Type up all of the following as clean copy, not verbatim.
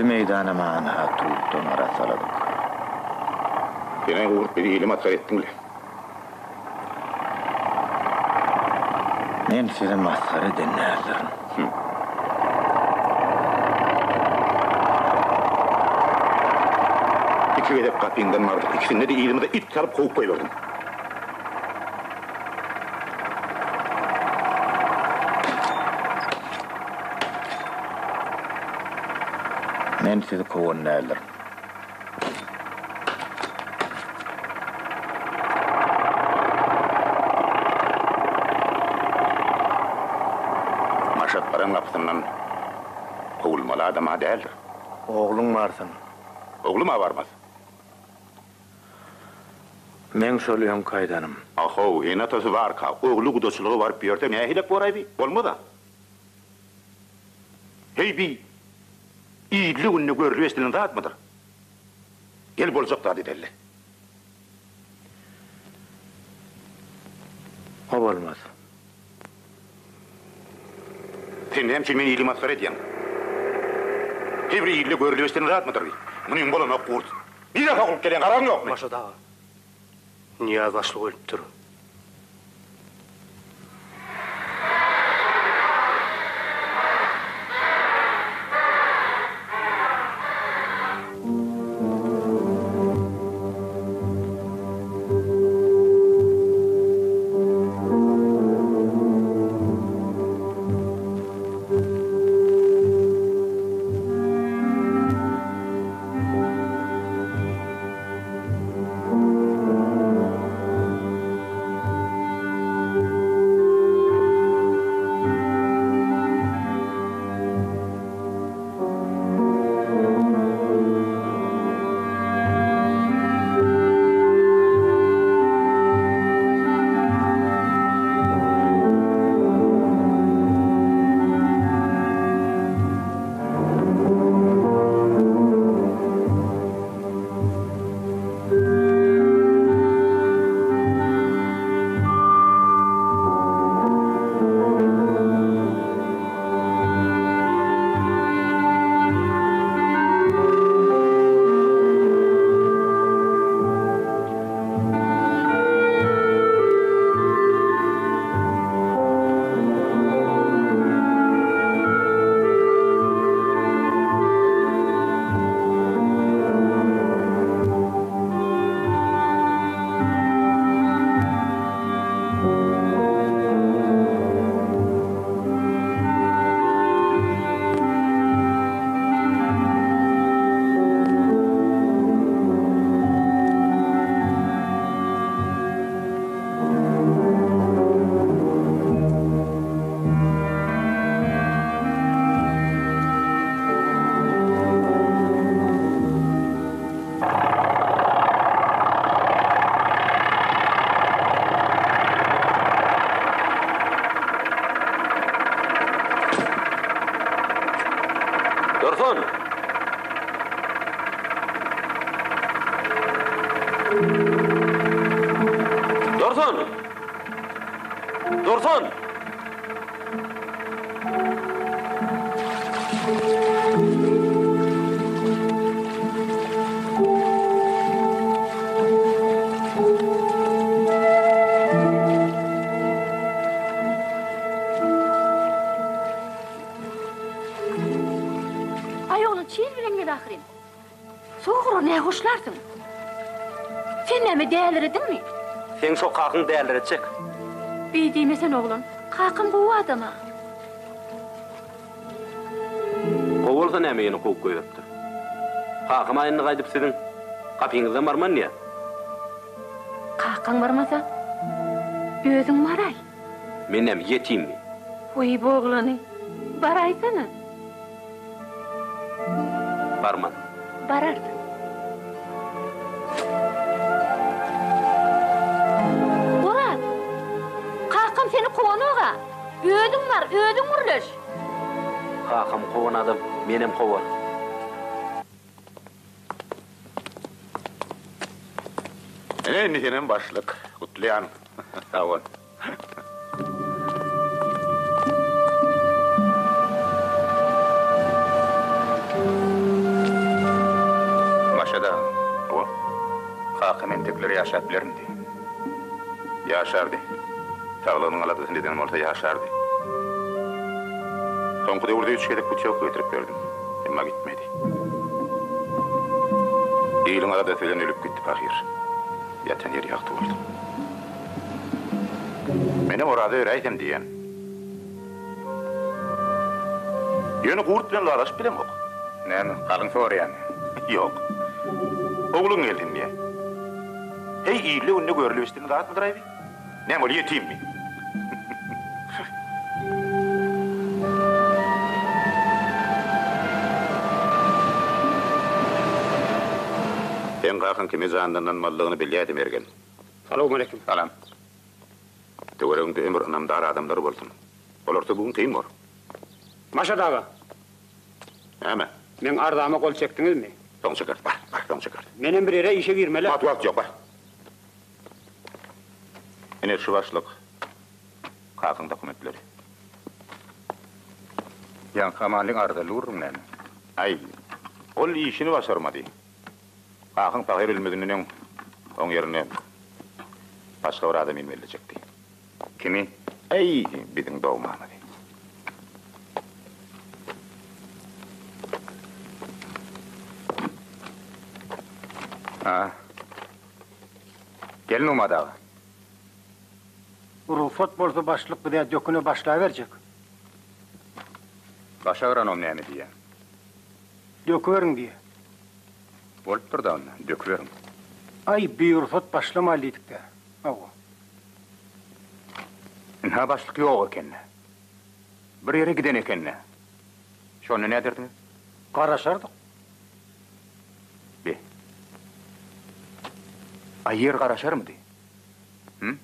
meydana mağana tuğuttan arasaladık. Beni uğurt beni ilim atkar ettin bile. Men seni mazhar edenlerden. İki vedep kapıyından vardık. İkisinde de iyilimi de it çalıp kovuk koyuverdim. Men sizi kovun nerler. Maşat paran kapısından kovulmalı adama değildir. Oğlun varsın. Oğlum varmaz. Men söylüyorum kaydanım. Aho, enatası var ka. Oğlu gudosuluğu var bir yerde. Ne hilek var abi? Olma da. Hey bi. İyiliğini görülü estilin rahat mıdır? Gel bolcak da dedi. O olmaz. Sen hem iyiliği mazhar ediyen. Hebri iyiliği görülü estilin rahat mıdır? Bunun bolana kurt. Bir defa olup gelen karan yok mu? Maşa dağa. Niyaz başlık ölüp durun. Dursun! Dursun! Dursun! çiğir bilen gel ahirin. Soğuru ne hoşlarsın? Sen nemi değerler edin mi? Sen şu kakın değerler edecek. Beydiyemesen oğlum, kakın bu adama. Kovolsa näme ýene koyup goýupdyr. Kakym aýyny gaýdyp sizin kapyňyzdan barman niýe? Kakın varmasa, özün varay. Men näme ýetimmi? Uy boğlanı, baraysana. Barman. Bararsın. Murat, kakım seni kovanuğa. Ödün var, ödün vurluş. Kakym kowan adam, menem kowan. Ne senin başlık? Kutlayan. Sağ ol. Maşada. O. Kakın entekleri yaşap bilerindi. Yaşardı. Sağlığının aladısın dedenim olsa yaşardı. Sonku devurda 3 kedek bıçak götürüp verdim. Ama gitmedi. İyilin aladasıyla ölüp gitti fakir. Yatan yeri yaktı oldu. Benim orada öğreydim diyen. Yönü kurt bilen lalaş bilem ok. Ne mi? Kalın sor yani. Yok. Oğlun geldin mi? Hey iyili önüne görülü üstünü dağıt mı dıraybi? Ne mi? Yetim mi? Sen kakın kimi zanından mallığını bilyedim ergen. Salamu aleyküm. Salam. Töwerüňde ömür anamdar adamlar bolsun. Olarsa bugün kıyım var. Maşad ağa, Hemen. men ardama kol çektiňiz mi? Son çıkart. Bak son çıkart. Menem bir yere işe girmeli. Matwak yok bak. Ener şu başlık. Kakın dokumentleri. Yan kamalin arda lurun nene. Ay. Ol işini başarmadı. Kakın fakir ölmediğinin on yerine başka bir adam inmelilecekti. Kimi? Ay, bizim Doğu Mahmedi. Ha. Gelin umadağı. Ruhsat bolsa başlık bir de döküne başlayıverecek. Başa öğrenom neymi diye. Döküverin diye. Olup dur da onu, döküverim. Ay bir ruhsat başlamalıydık da. Ağa. Ha başlık yok ekenne. Bir yere giden ekenne. Şonu ne derdiniz? Karaşardık. Bir. Ay yer karaşar mı diye? Hı?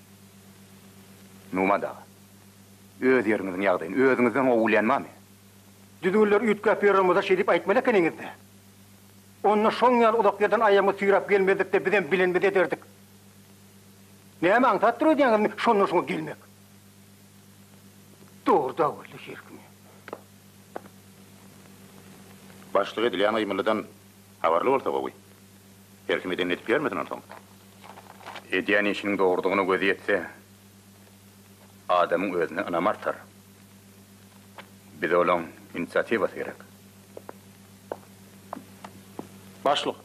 Numa da. Öz yerinizin yağdayın, özünüzden o ulanma mı? Düdüğüller ütkap yorulmada şey deyip aytmalak eningizde. Onunla şon yal odaklardan ayağımı tüyrap gelmedik de bizden bilinmedi ederdik. Neyme antattır ödeyanız şonun şonu gelmek. Doğru da öyle şirkimi. Başlığı Dilyana İmırlı'dan havarlı olsa bu. Herkimi denetip vermedin ondan. Ediyen işinin doğurduğunu gözü yetse, adamın özüne anam artar. Bize olan inisiyatifası gerek. Başlık.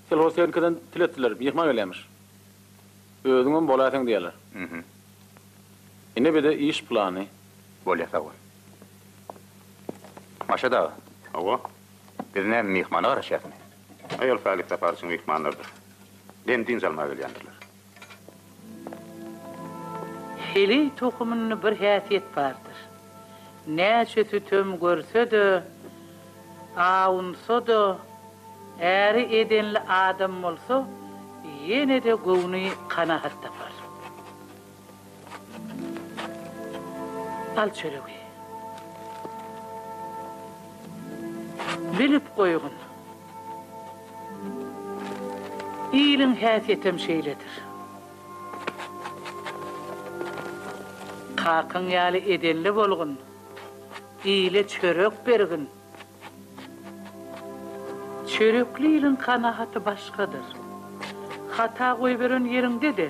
Selhosenkiden tilettiler, mihman ölemiş. Özünün bolatın diyorlar. Hı. Yine bir de iş planı. Böyle sağ ol. Maşada, Ava, biz ne mihmanı araşasın. ayol faaliyet yaparsın ihmanlardır. Dentin salma gelýändirler. Heli tokumunun bir häsiýet bardyr. Näçe sütüm görse-de, aunsa-da, äri edenli adam bolsa, ýene de göwni kanahat tapar. Al çöregi. Bilip goýgun. İyiliň häsiýetem şeýledir. Kakın ýaly edenli bolgun. İyile çörek bergin. Çörekli ýylyň kanahaty başgadyr. Hata goýberen ýeriňde de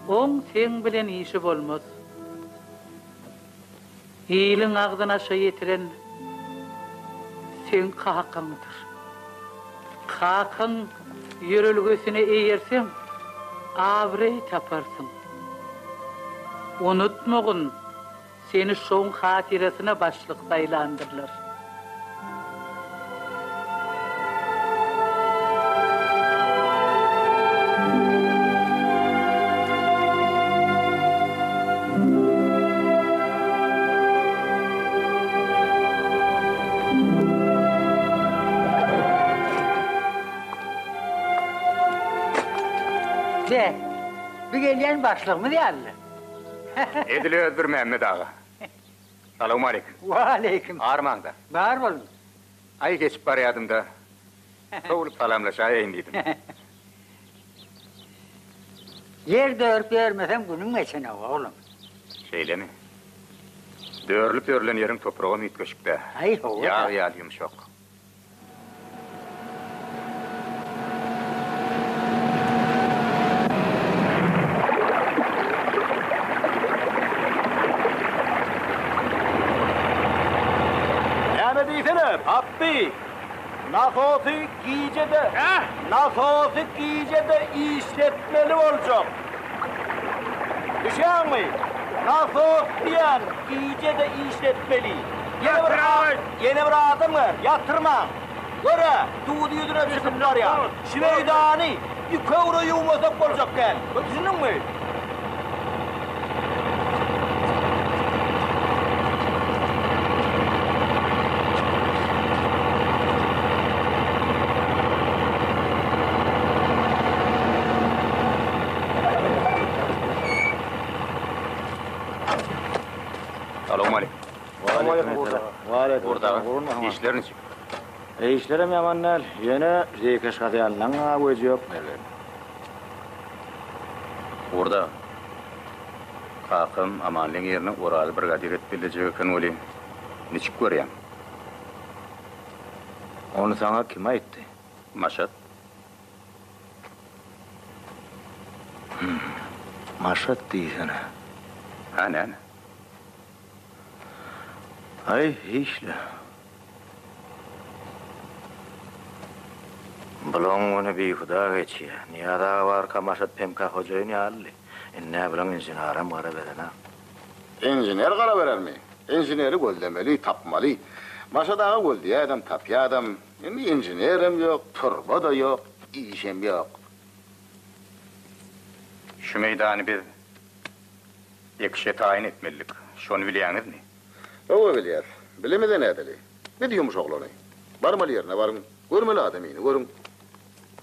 oň sen bilen işi bolmaz. Ýylyň agdyna şeý ýetiren sen kakındır. Kakın yürülgüsüne eğersen, avrey taparsın. Unutmağın, seni şoň hatiresine başlık daylandırlar. De, bir gelyen başlık mı diyorlar? Edili öldür Mehmet ağa. Salamu aleyküm. Ve aleyküm. Armağan'da. Bağır bolun. Ay geçip barayadım da. Soğulup salamlaşayım dedim. Yerde örp vermesen günün geçene oğlum. Şeyle mi? Dörlüp örlen yerin toprağın ütköşükte. Ay ho. Yağ yumuşak. Ne diysene Abdi? Nasosu giyicede, nasosu giyicede işletmeli olacak. Düşen mi? Nasos diyen giyicede işletmeli. Yeni bir adım var, yatırma. Göre, tuğdu yüzüne çıkıplar ya. Şiveydani, yukarı yuvmasak olacak gel. Düşünün mü? Salamu aleyküm. Aleyküm. Orada işlerin için. İşlerim yaman nel. Yine zeykeş kadıyanlan ağabeyci yok. Orada kakım amanlığın yerine oral brigadir etbileceği kan oli. Niçik göreyim? Onu sana kim aytti? Maşat. Maşat diysene. Ha ne? Ay işle. Bulon onu bir huda geçiyor. Niyada var ka Maşat Pemka hocayı ne halli? Ne bulon injinaram kara verena. İnjiner kara verer mi? İnjineri gözlemeli, tapmalı. Maşadağı gol diye adam tapya adam. Şimdi injinerim yok, turba da yok, işim yok. Şu meydanı bir ekşe tayin etmelilik. Şonu biliyorsunuz mi? O biliyor. Bilemeden edeli. Ne diyormuş oğlanı? Varmalı yerine varın. Görmeli adamını, görün.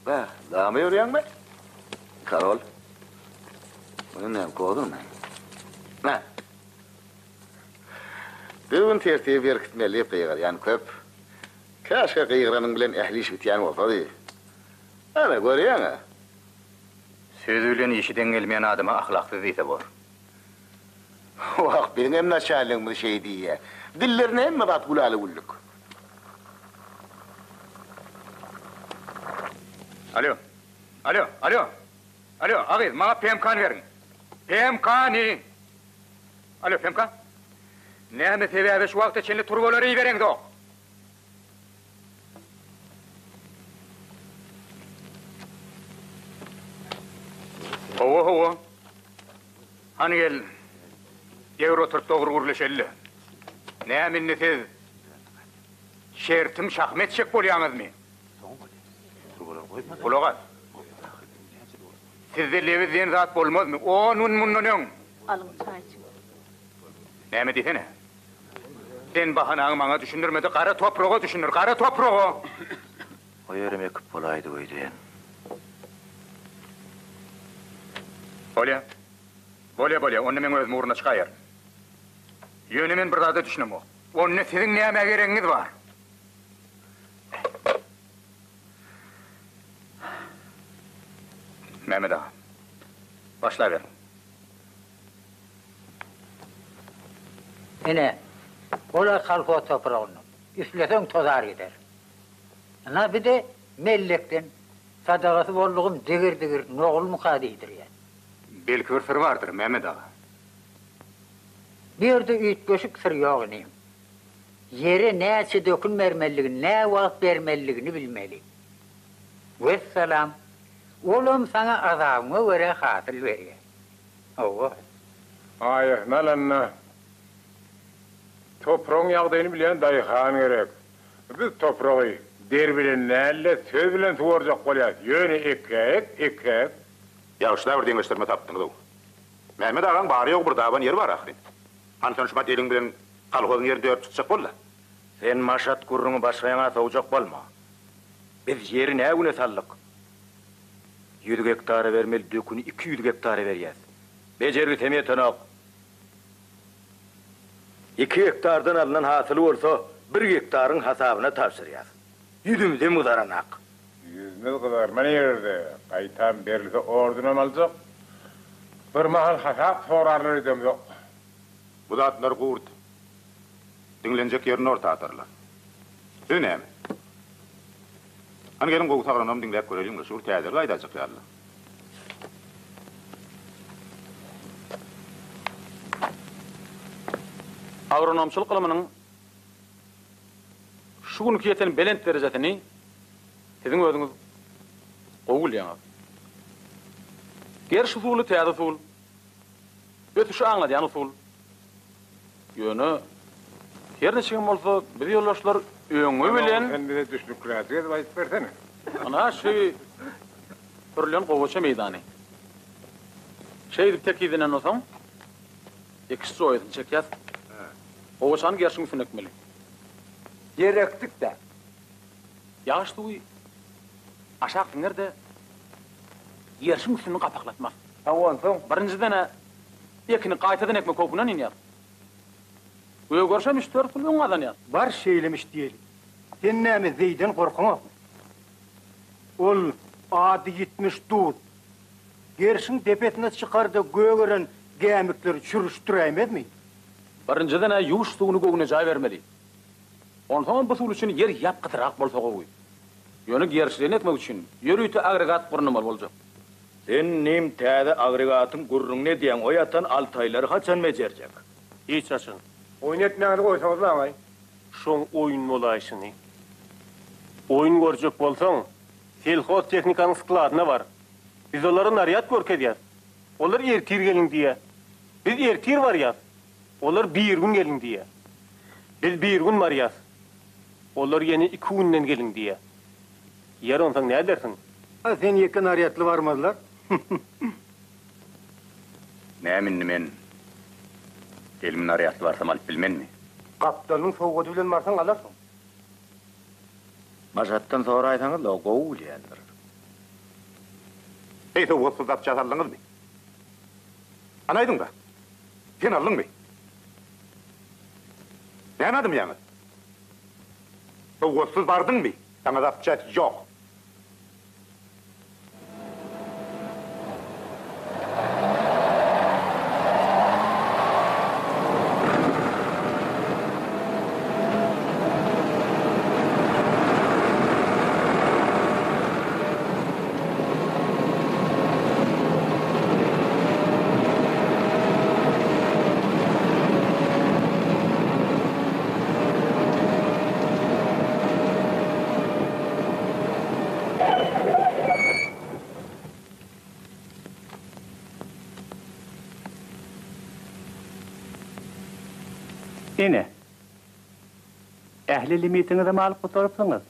Be, daha mı yürüyen mi? Karol. Bunu ne kovdun mu? Ne? Düğün tertibi bir kitmeli kıyıgar, yani köp. Kaşka kıyıgıranın bilen ehli iş bitiyen olsadı. Ana görüyen ha? Sözüyle işiden gelmeyen adama ahlaksız ise bu. Bak benim naçalığım bu şey diye. Dillerine emme bat gulalı gulluk. Alo. Alo, alo. Alo, ağır, bana PMK'nı verin. PMK'nı. Alo, PMK. Näme sebäbi şu wagtda çenli turbolary ibereň de. Howa. Hani gel. Euro 49 guruluşelli. Näme siz? Şertim şahmetçek bolýaňyzmy? Bulagat. Sizde lewizden zat bolmazmy? Onun munnoň. Alın çaycı. Näme diýsene? Sen bahanaňy maňa düşündirmedi, kara toprağa düşünür, kara toprağa. O yerim ekip bolaydı o diyen. Bolya, onu men özüm uğruna çıkayar. Yönü men bir zada düşünüm o. Onu sizin näme gereňiz var? Mehmet ağa, başla ver. Yine, ola kalfa toprağını, üflesen tozar gider. Ana bir de mellekten, sadakası bolluğum digir, noğul mukadidir yani. Belki bir sır vardır Mehmet ağa. Bir de üyt göşük sır yok neyim. yere näçe dökün bermelligini, nä wagt bermelligini bilmeli. Vesselam. Oğlum sana azabına göre hatır veriyor. Oğlum. Ay, nalanna. Toprağın yağdığını bilen dayıhan gerek. Biz toprağı der bilen näle, söz bilen tuvarcak bolyat. Yöne ekek. Yağışlar bir dengeçlerime taptınız o. Mehmet ağam bari yok bir daban yeri var ahrin. Han tanışma delin bilen kalkozun yeri dört tutacak bolla. Sen maşat kurrunu başkayana soğucak bolma. Biz yeri ne güne sallık? 100 hektara vermeli dökünü 200 hektara veriyaz. Becergi temeye tanık. 2 hektardan alınan hasılı olsa 1 hektarın hasabına tavsırıyaz. Yüzümüze mudaranak. 100 mil kadar mani yerde. Kaytan berilse ordunam alacak. Bir mahal hasap sorarlar edem yok. Bu da atlar kurt. Dinlenecek yerini orta atarlar. Dönem. Hani gelin koğut ağrınam dinleyip görelim de şur teyzer gaydacak yallah. Agronomçylyk gylymynyň şu günkü ýeten belent derejesini siziň özüňiz gowulýaňyz. Gerşi suly täze sul. Ötüşi aňladýan sul. Ýöne her neçe bolsa biz ýoldaşlar öňe bilen Sen bize düşlük kıraatıya da ayıp versene. ana şey türlüň gowaça meýdany. Şey dip tekidinen olsam ikisi soýdun çekýär. Gowaçany gerşiň üstüne ekmeli. Gerektik de. Yağış duy aşağı nerede yerşin üstünü kapaklatmak. Awan soň Birinciden ekini qaytadan ekmek kopunan iner. Öýe görşem 3-4 ýyl öňadan ýa. Var şeylemiş diyelim. Sen näme zeyden korkamak? Ol adı 70 dut. Gerşin tepetine çıkardı göğüren gemikleri çürüştüremez mi? Birinciden ýuwuş suwuny göwüne jaý bermeli. Ondan bu suw üçin yer ýapgytyrak bolsa gowy. Ýöne gerşilen etmek üçin yer üýte agregat gurnumal boljak. sen nim täze agregatın gurrun ne diýen oýatan 6 aýlar haçan bejerjek? Hiç açın. Oynatmaňyzy goýsaňyz laňay. Şoň oyun bolaýşyny. Oyun görjek bolsaň, selhoz teknikanyň skladyna bar. Biz olary naryat görkezýär. Olar ertir gelin diýe. Biz ertir barýar. Olar bir gün gelin diýe. Biz bir gün barýar. Olar ýene 2 günden gelin diýe. Ýer onsaň näme dersiň? Ha sen yekin ariyatlı varmadılar. Näminni men elmin ariyatly barsam alyp bilmenmi? Kaptanın soğudu bilen varsan alarsın. Maşattan sonra aýsaňyz da gowulýandyr. Hey, so what's that chat alınız mı? Anaydın da. Sen aldın mı? Ne anladım yani? So what's vardın mı? Sana da chat yok. Ene. Ähli limitini de alyp gotarypsyňyz.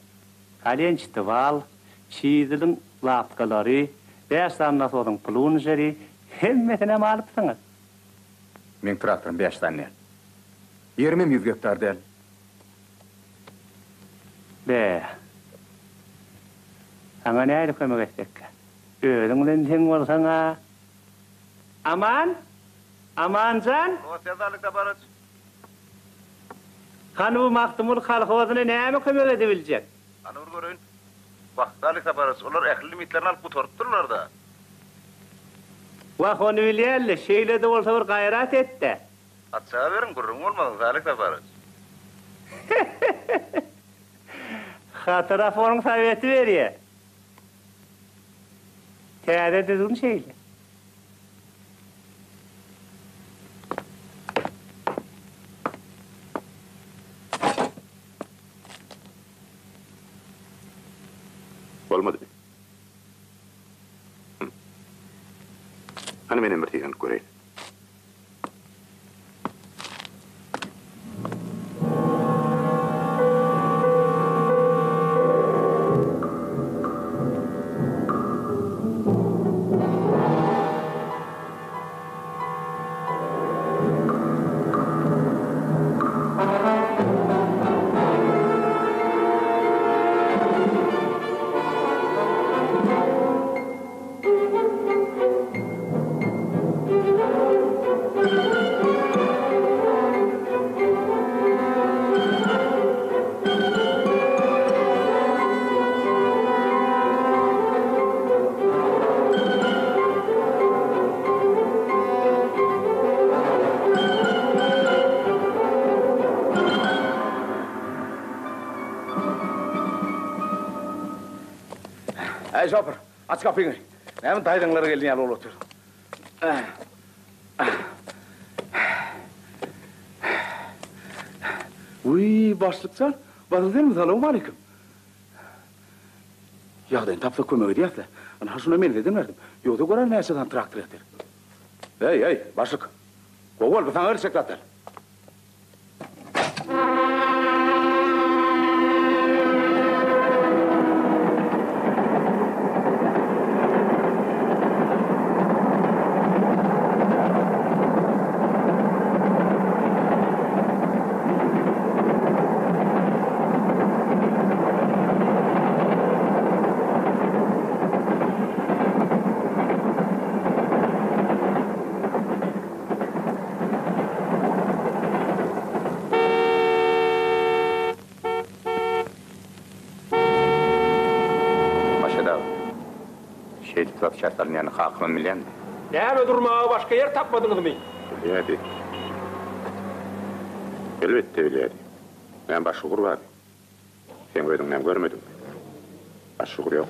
Kalençti wal, çizilin lapkalary, 5 tanna sodyň plunjeri, hemmetine alypsyňyz. Men traktorum 5 tanne. 20 100 hektar del. Be. Aňa näde kömek etsek? Özüň bilen teň bolsaňa. Aman? Amancan? O sezalyk baraj. Hany bu Maktumul kolhozyna näme kömek edebiljek? Anur görün. Wagtdalyk baraj. Olar ähli limitlerini alyp gotarypdyrlar da. Wa hony bilýärli, şeýle de bolsa bir gaýrat etdi. Atsaga berin gurrun bolmagyň zalyk baraj. Hatyra foň soweti berýär. Täze düzgün şeýle. Bolmadı mı? Hani benim bir tiğen göreyim. Hey şoför, aç kapıyı. Hemen dayıdınları geldiğin yalı otur. Uy, başlıkçan. Bazı değil mi? Selamun aleyküm. Ya da tapsa kömöğü ediyatla. Ana şuna meni dedim verdim. Yoksa gören neşeden traktör eter. Hey, başlık. Gogol, bir sana öğretecek zaten. Tutak şartlarını yani kalkman milyen. Näme durmağa başka yer tapmadınız mı? Öyleydi. Elbette öyleydi. Ben başşukur var. Sen gördün, ben görmedim. Başşukur yok.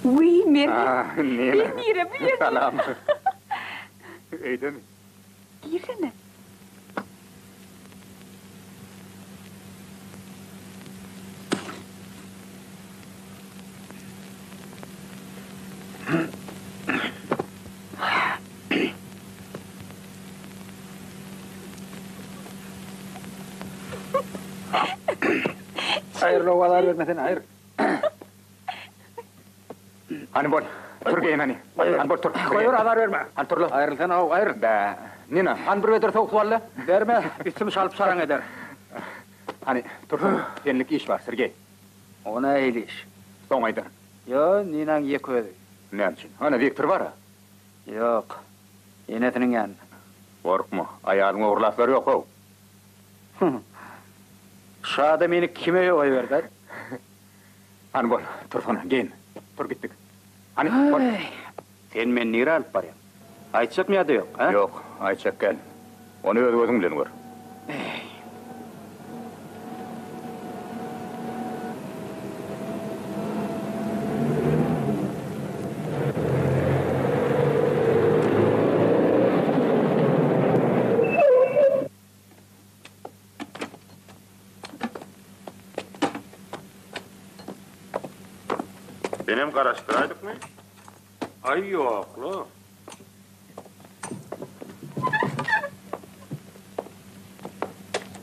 Uy, Merve. Neyme? Bilmiyorum. Salam. Öyle mi? Girsene. Hayırlı ovalar vermesen hayır. Hani bol, Türkiye'nin hani. Hani bol Türk. Koyur azar verme. Hani Türlü. Ayrılsan o ayrıl. Be, nina? Han bir vedir soğuk sualle. Verme, üstümü şalıp saran eder. Hani Türk, senlik iş var, Sergey. Ona eğiliş. Son aydır. Yo, ninan yek ödü. Ne için? Hani Viktor var ha? Yok. Yenetinin yanına. Korkma, ayağın uğurlafları yok o. Şada beni kime oy verdi? Hani bol, Türk'una, gelin. Tur gittik. Hani bol. Sen men nire alıp barayım. Aytacak mı ya da yok? Ha? Yok, ayçak gel. Onu özün bilen gör. Benim karıştıraydık mı? Ay yok lo.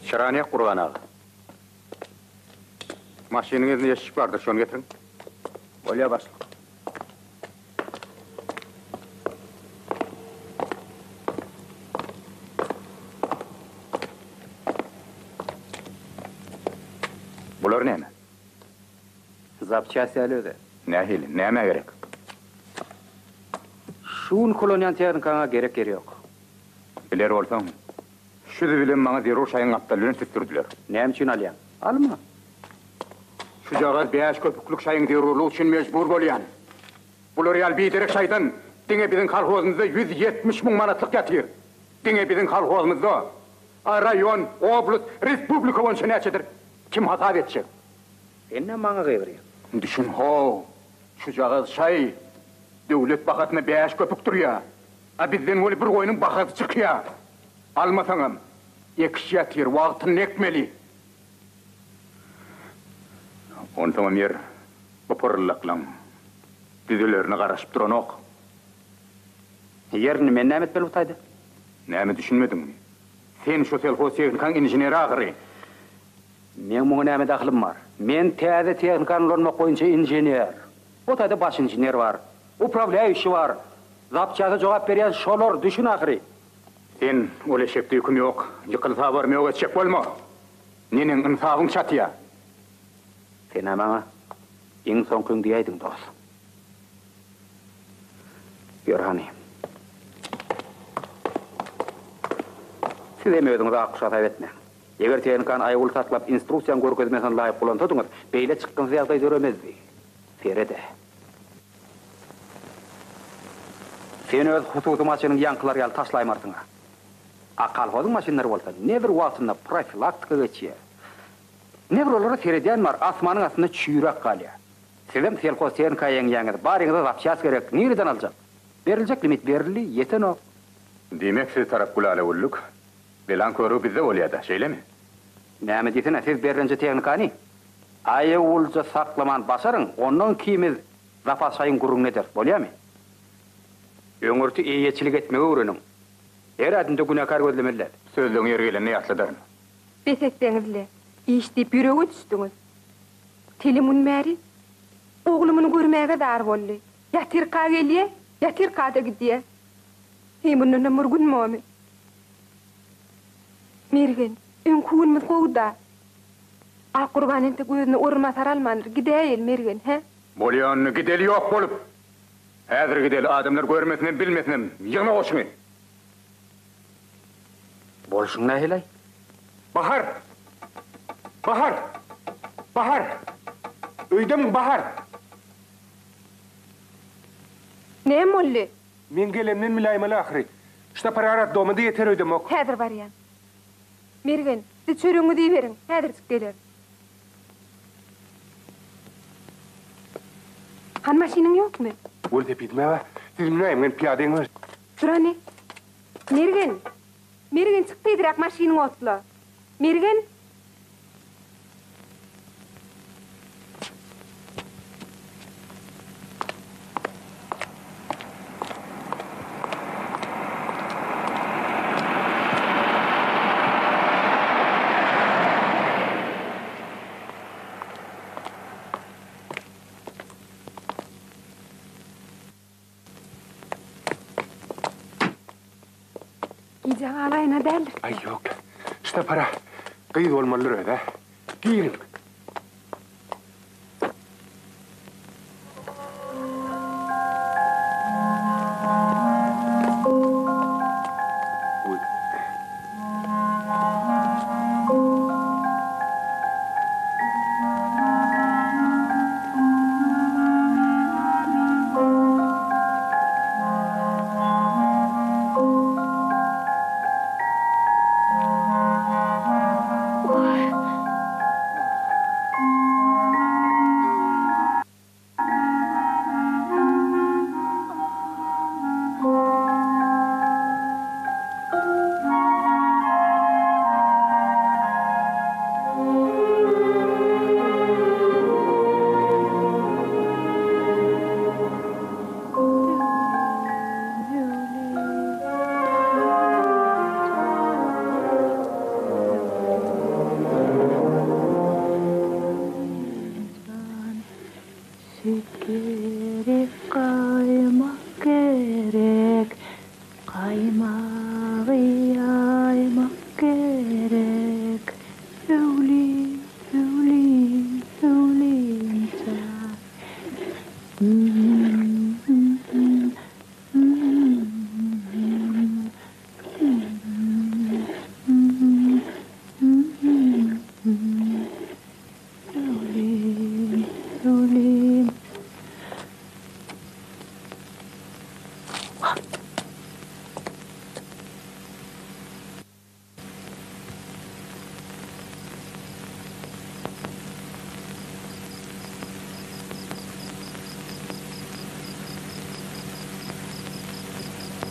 Şıraniye kurban ağı. Maşininiz yeşik vardır, şunu getirin. Olya başla. Bular ne mi? Zapçası alıyordu. Ne hili, neme gerek? Şun kolonyan teyarin kana gerek yok. Biler olsan, Şüzü bilen maňa derur şaýyň aptallygyny süpdirdiler. Näme üçin alýan? Alma. Şu jaga 5 köpüklük şaýyň derurlyk üçin mejbur bolýan. Bular ýal biderek şaýdan diňe biziň kolhozymyzda 170 000 manatlyk ýatyr. Diňe biziň kolhozymyzda rayon, oblast, respublika boýunça näçedir? Kim hata etjek? Sen näme maňa gybyrýan? Düşün ho. Şu jaga şaý döwlet bakatyna 5 köpük durýar. A bizden öyle bir goýunyň bakaty çykýar. Almasaňam, ekşi ýatyr, wagtyny ekmeli. Ondan yer popurlaklan. Düzelerini garaşıp duranok. Yerini men näme etmeli butaýdy? Näme düşünmedim. Sen şu telefon teknikan injineri agry. Men muňa näme daxlym bar? Men täze teknikan ulanmak boýunça injener. Butaýda baş injener bar. Upravляющий bar. Zapçaga jogap berýän şolar düşün ahry. Sen öyle şepde hüküm yok. Yıkılsa var mı yok etçek bolma. Nenin insafın çatıya. Sen maňa iň soňky diýýädiň dost. Görhani. Siz emediňiz akşat etme. Eger teknikan aýyl saklap instruksiýa görkezmesen laýyk bolansadyňyz, beýle çykkan ýagdaý göremezdi. Ferede. Sen öz hususy maşynyň ýankylar ýaly taşlaýmarsyň. Kolhozyň maşynlary bolsa, neber wagtynda profilaktika geçýär. Neber olara seredýän bar, asmanyň astynda çüýrek galýar. Sizem telefon teknika ýaňyňyz baryňyza zapças gerek, nereden aljak? Beriljek limit berildi, yeten o. Demek siz tarap gulala ulluk. Belan körü bizde olýada, şeýlemi? Näme diýsen, siz berinje teknikany aýywulja saklaman başaryň, ondan kimiz zapas şaýyn gurrun eder, bolýarmy? Öňürti eýetçilik etmegi öwrenin. Her adamda günahkar gözlemeler. Sözlüğün yer geleni ýatladaryn. Besekdeňizle, işdip ýüregi düşdüňiz. Telemun märi, oglumyny görmäge dar boldy. Ýatyrka gelýär, ýatyrka da gidýär. Hemunna murgun momy. Mergen, öňkünmiz gowda. A qurban ente gözüne urmasar almandyr, gidäýil mergen, he? Bolýanyny gideli ýok bolup. Häzir gideli adamlar görmesinem, bilmesinem, ýygyna goşuň. Bolşuň nähelay? Bahar! Bahar! Bahar! Öýdem Bahar! Ne molly? Men gelemden milaýmaly ahry. Şta pararat domy ýeter öýdemok. Häzir barýan. Mergen, siz çörüňi diýberiň, häzir çyk geler. Han maşynyň ýokmy? Boldy bitmäwe. Siz näme men piýadeňiz? Durany. Mergen. Mergen çyk diýdirak maşynyň otla. Mergen. Gijaň alayna däl. Ay yok. Şta para. Gyýy bolmalylar öýde. Giýirin.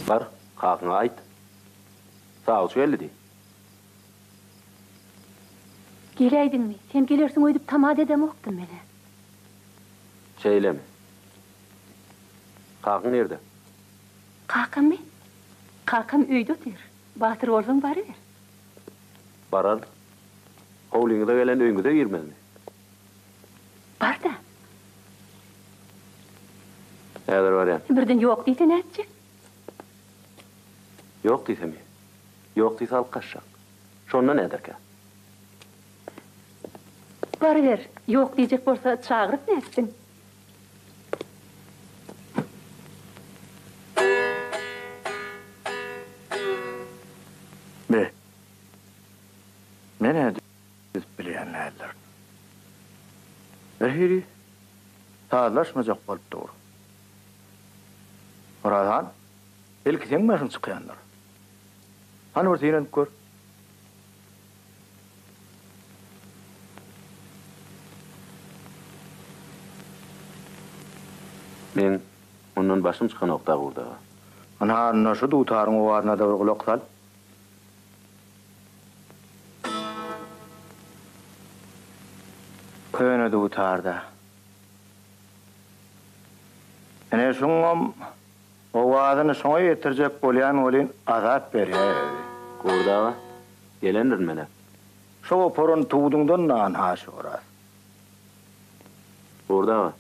Bar, hakyňa aýt. Sağ geldi di. Geleýdiňmi? Sen gelersiň öýdüp tamad edem okdum mene. Şeýlemi? Hakyň nerede? Kakam mi? Kakam öýde otyr. Batyr bolsaň bary ber. Barar. Howliňde gelen öýüňe de girmezmi? Bar da. Häzir bar ya. Birden ýok diýsen näçe? Ýok diýsemi? Ýok diýse alkaşak. Şondan näderkä? Bary ber. Ýok diýjek bolsa çagyryp näçsin? Mene düz bilýänler. Berhiri talaşmajak bolup dur. Oradan ilk sen başyn çykýanlar. Hany bir senen gör. Men ondan başym çykan okda gurda. Ana şu dutaryň owazyna da bir gulak sal. Köýne dutarda. Ene şoňam owazyny şoňa ýetirjek bolýan bolyn azap berýär. Gurda gelendir mene. Şo porun tuğdundan nan haşy orar. Gurda.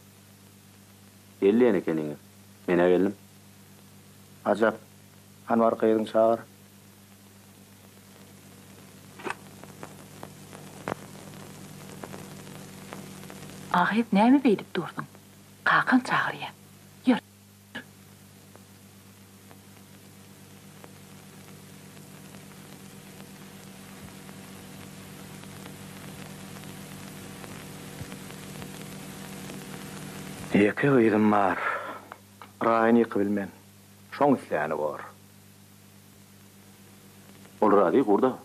Gelýän ekeniňiz. Mene geldim. Ajap. Anwar gaýryň çagar. Agyp näme beýdip durdyň? Kakan çagyrýar. Ýür. Ýeke ýyldym bar. Raýny ýykybilmen. Şoň isläni bar. Ol rady gurda.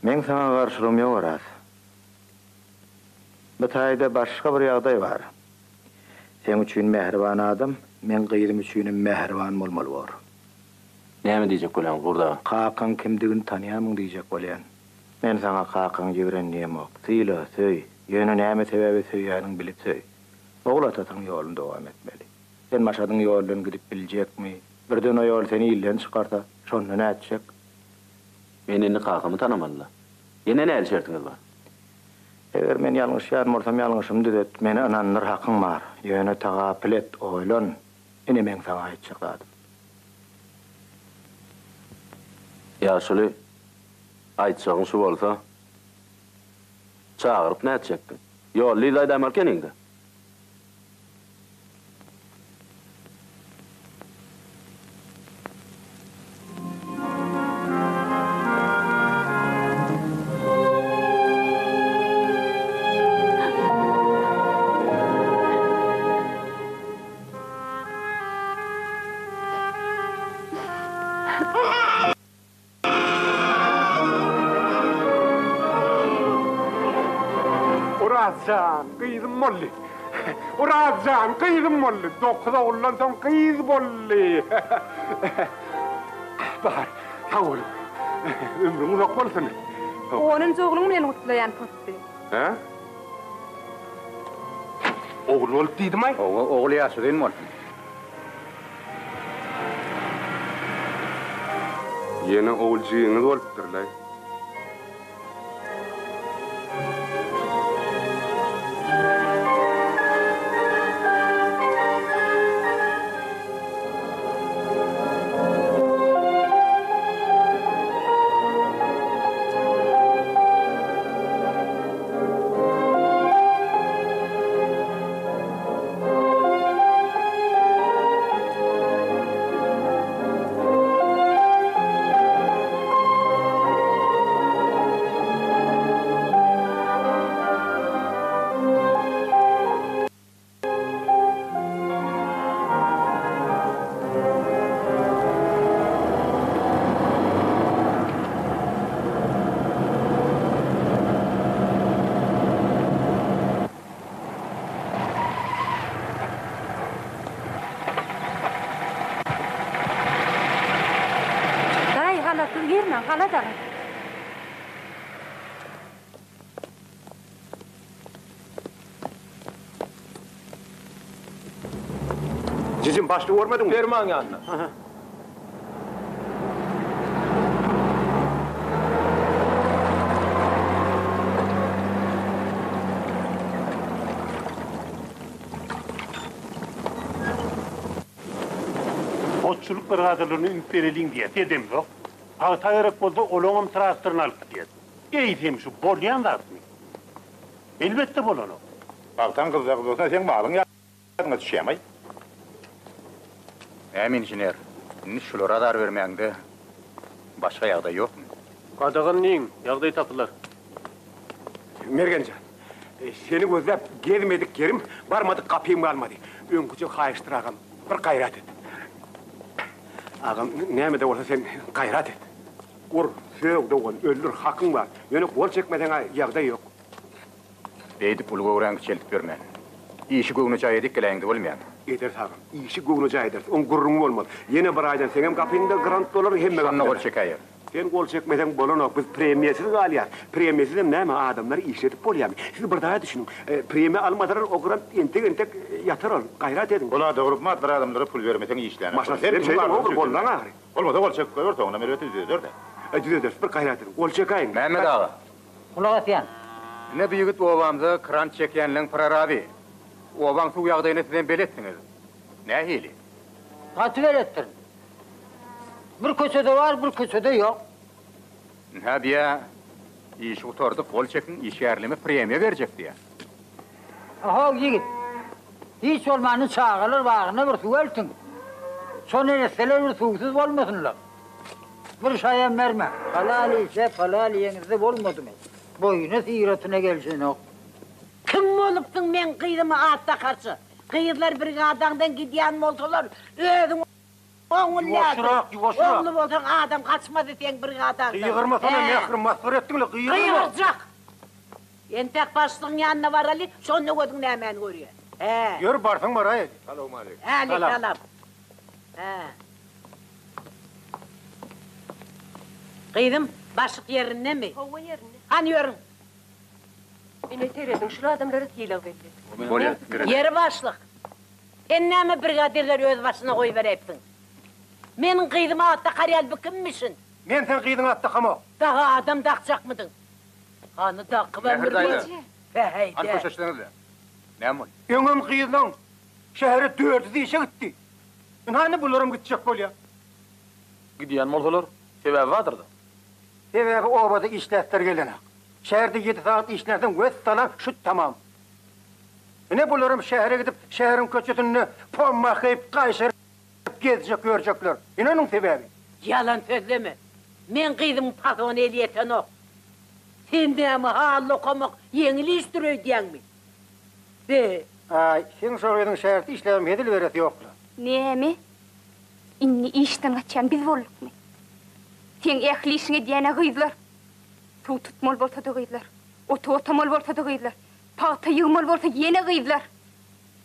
Men sana garşylym ýok aras. Bu taýda başga bir ýagdaý bar. Sen üçin mehriban adam, men gyrym üçin mehriban bolmaly bar. Näme diýjek bolan gurda? Kakan kimdigini tanýamyň diýjek bolýan. Men sana kakan ýebren näme? Syla, söý. Ýöne näme sebebi söýýäniň bilip söý. Ogul atatyň ýolunda dowam etmeli. Sen maşadyň ýolundan gidip biljekmi? Birden o ýol seni ilden çykarsa, şondan näçek? Men indi kakamy tanamalylar. Ýene näme şertiňiz bar? Eger men ýalňyş ýaram bolsam ýalňyşym düzet. Meni anandyr hakyň bar. Ýöne tagapyl et, oýlan. Ine men sana aýtjak zadym. Ýaşuly aýtsagyň şu bolsa, çagyryp näçekdiň? Ýolly daýdam alkeningde. Urazan, kıydım molli. Urazan, kıydım molli. Dokuza ullansam kıyız molli. Bahar, havul. Ömrüm uzak bolsun. Onun oğlun meni gutlayan potdy. Ha? Oğul olup diýdim ay. Oğul ýaşy diýen bol. Ýene oğuljiňiz bolupdyrlar. hala da. Sizin başta görmedin mi? Verman yanına. Otçuluk brigaderlerini ümit verelim diye dedim yok. Ağtayarak bolda olağım traktörünü alıp diye. Eğitim şu bolyan da atmıyor. Elbette bolonu. Baltan kızak olsa sen malın yanına düşemey. Injiner, şulara radar vermeğinde başka yağda yok mu? Kadağın neyin? Yağday tapılar. Mergencan, seni gözlep gezmedik yerim, varmadık kapıyım kalmadı. Önkücü kayıştır ağam, bir gayret et. Ağam, neyme de olsa sen gayret et. Vur, söğük de ol, öldür, hakkın var. Yönü kol çekmeden yağda yok. Deydik ulu öğrengi çeltip vermen. İşi göğünü cayedik geleyinde olmayan. Eder ağam, işi göğünü cayeder, on gurrun olmalı. Yine bir aydan senem kapıyında grant dolar hemme Sonra kol çekayır. Sen kol çekmeden bolon biz premiyesiz alıyar. Premiyesiz neyme adamları işletip bolyami. Siz bir daha düşünün. Premiye almadan o grant entek yatır ol. Gayret edin. Ola doğrup mu atlar adamlara pul vermesen işlerine. Maşa sen şey olur bollan ağrı. Olmasa kol çek koyur toğuna merveti düzüyor da. Düzüyor bir gayret edin. Kol çekayın. Mehmet ağa. Kulak atyan. Ne büyügüt obamda kran çekenlerin prarabi. Obam su yağdayını sizden belettiniz. Ne hili? Katıver ettirin. Bir köşede var, bir köşede yok. Ne biya? İş utordu kol çekin, iş yerlimi premiye verecek diye. Aha yigit. Hiç olmanı çağılır, bağına bir su eltin. Son eneseler bir susuz olmasınlar. Bir şayan verme. Halal ise halal yenizde olmadı mı? Boyuna siratına gelsin o. Kim oluptun men kıyırımı ağıtta karşı? Kıyırlar bir adamdan gidiyen mi olsalar? Ödüm oğul lazım. Yuvaşırak. Oğlu olsan adam kaçmadı sen bir adamdan. Kıyırma sana mehrim masfır ettin le kıyırma. Kıyıracak. Entek başlığın yanına var Ali, sonunu gördün ne hemen görüyor. Yürü barsın var hayır. Salam aleyküm. Salam. Kıydım, başlık yerinde mi? Hava yerine. Hani yörün? Beni teredin, şu adamları tiyla verdi. Yeri başlık. Enneme brigadirler öz başına koy vereptin. Menin kıydıma atta kariyel bükünmüşsün. Men sen kıydın attı kama. Daha adam takacak mıdın? Hanı takı ben bir Nehirdaydı? Feheyde. Hani koşaştınız da? Ne mol? Öngüm kıydın. Şehre dördü işe gitti. Hani bulurum gidecek bol ya. Gidiyen molsalar, sebebi vardırdı. Sebebi obada işletler gelene. Şehirde 7 saat işlerden göz salan şu tamam. Ne bulurum şehre gidip şehrin köçetini pomma kıyıp kayışırıp gezecek görecekler. İnanın sebebi. Yalan söyleme. Men kıydım patron eliyeten o. Sen de mi hallı komuk yengili iştiriyor diyen mi? Be. Ay, sen soruydun şehirde işlerim edil veresi yoktu. Ne mi? İnni işten açan biz olduk mu? Sen ehli işine diyene gıydılar. Tu tutmol bolsa da gıydılar. Otu otamol bolsa da gıydılar. Pağta yığmol bolsa yine gıydılar.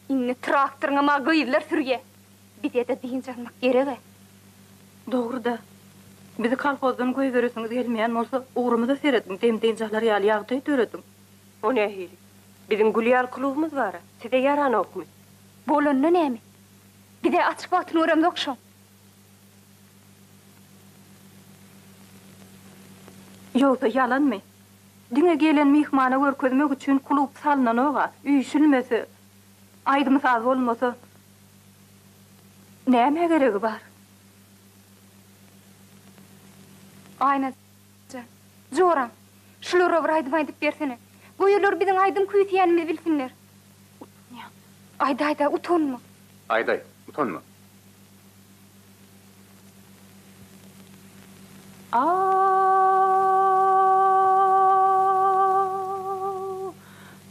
İnni traktörüne ma gıydılar sürge. Bize de deyin canmak gerek. Doğru da. Bizi kalkozdan koy veriyorsunuz gelmeyen olsa uğrumu da seyredin. Demdeyincaklar yağlı yağdayı döredin. O ne hili? Bizim Güliyal kulübümüz var. Size yaran okmuş. Bolonlu ne mi? Bir de açık baktın uğramda okşam. Yoksa yalan mı? Düne gelen mihmana görkezmek için kulüp salınan oğa, üyüşülmesi, aydımız az olmasa, neyme gereği var? Aynen. Zoran, şulara bir aydım aydıp versene. Goyulur bizim aydım kuyutiyenimiz bilsinler. Ayda utanma. Ayday, utanma.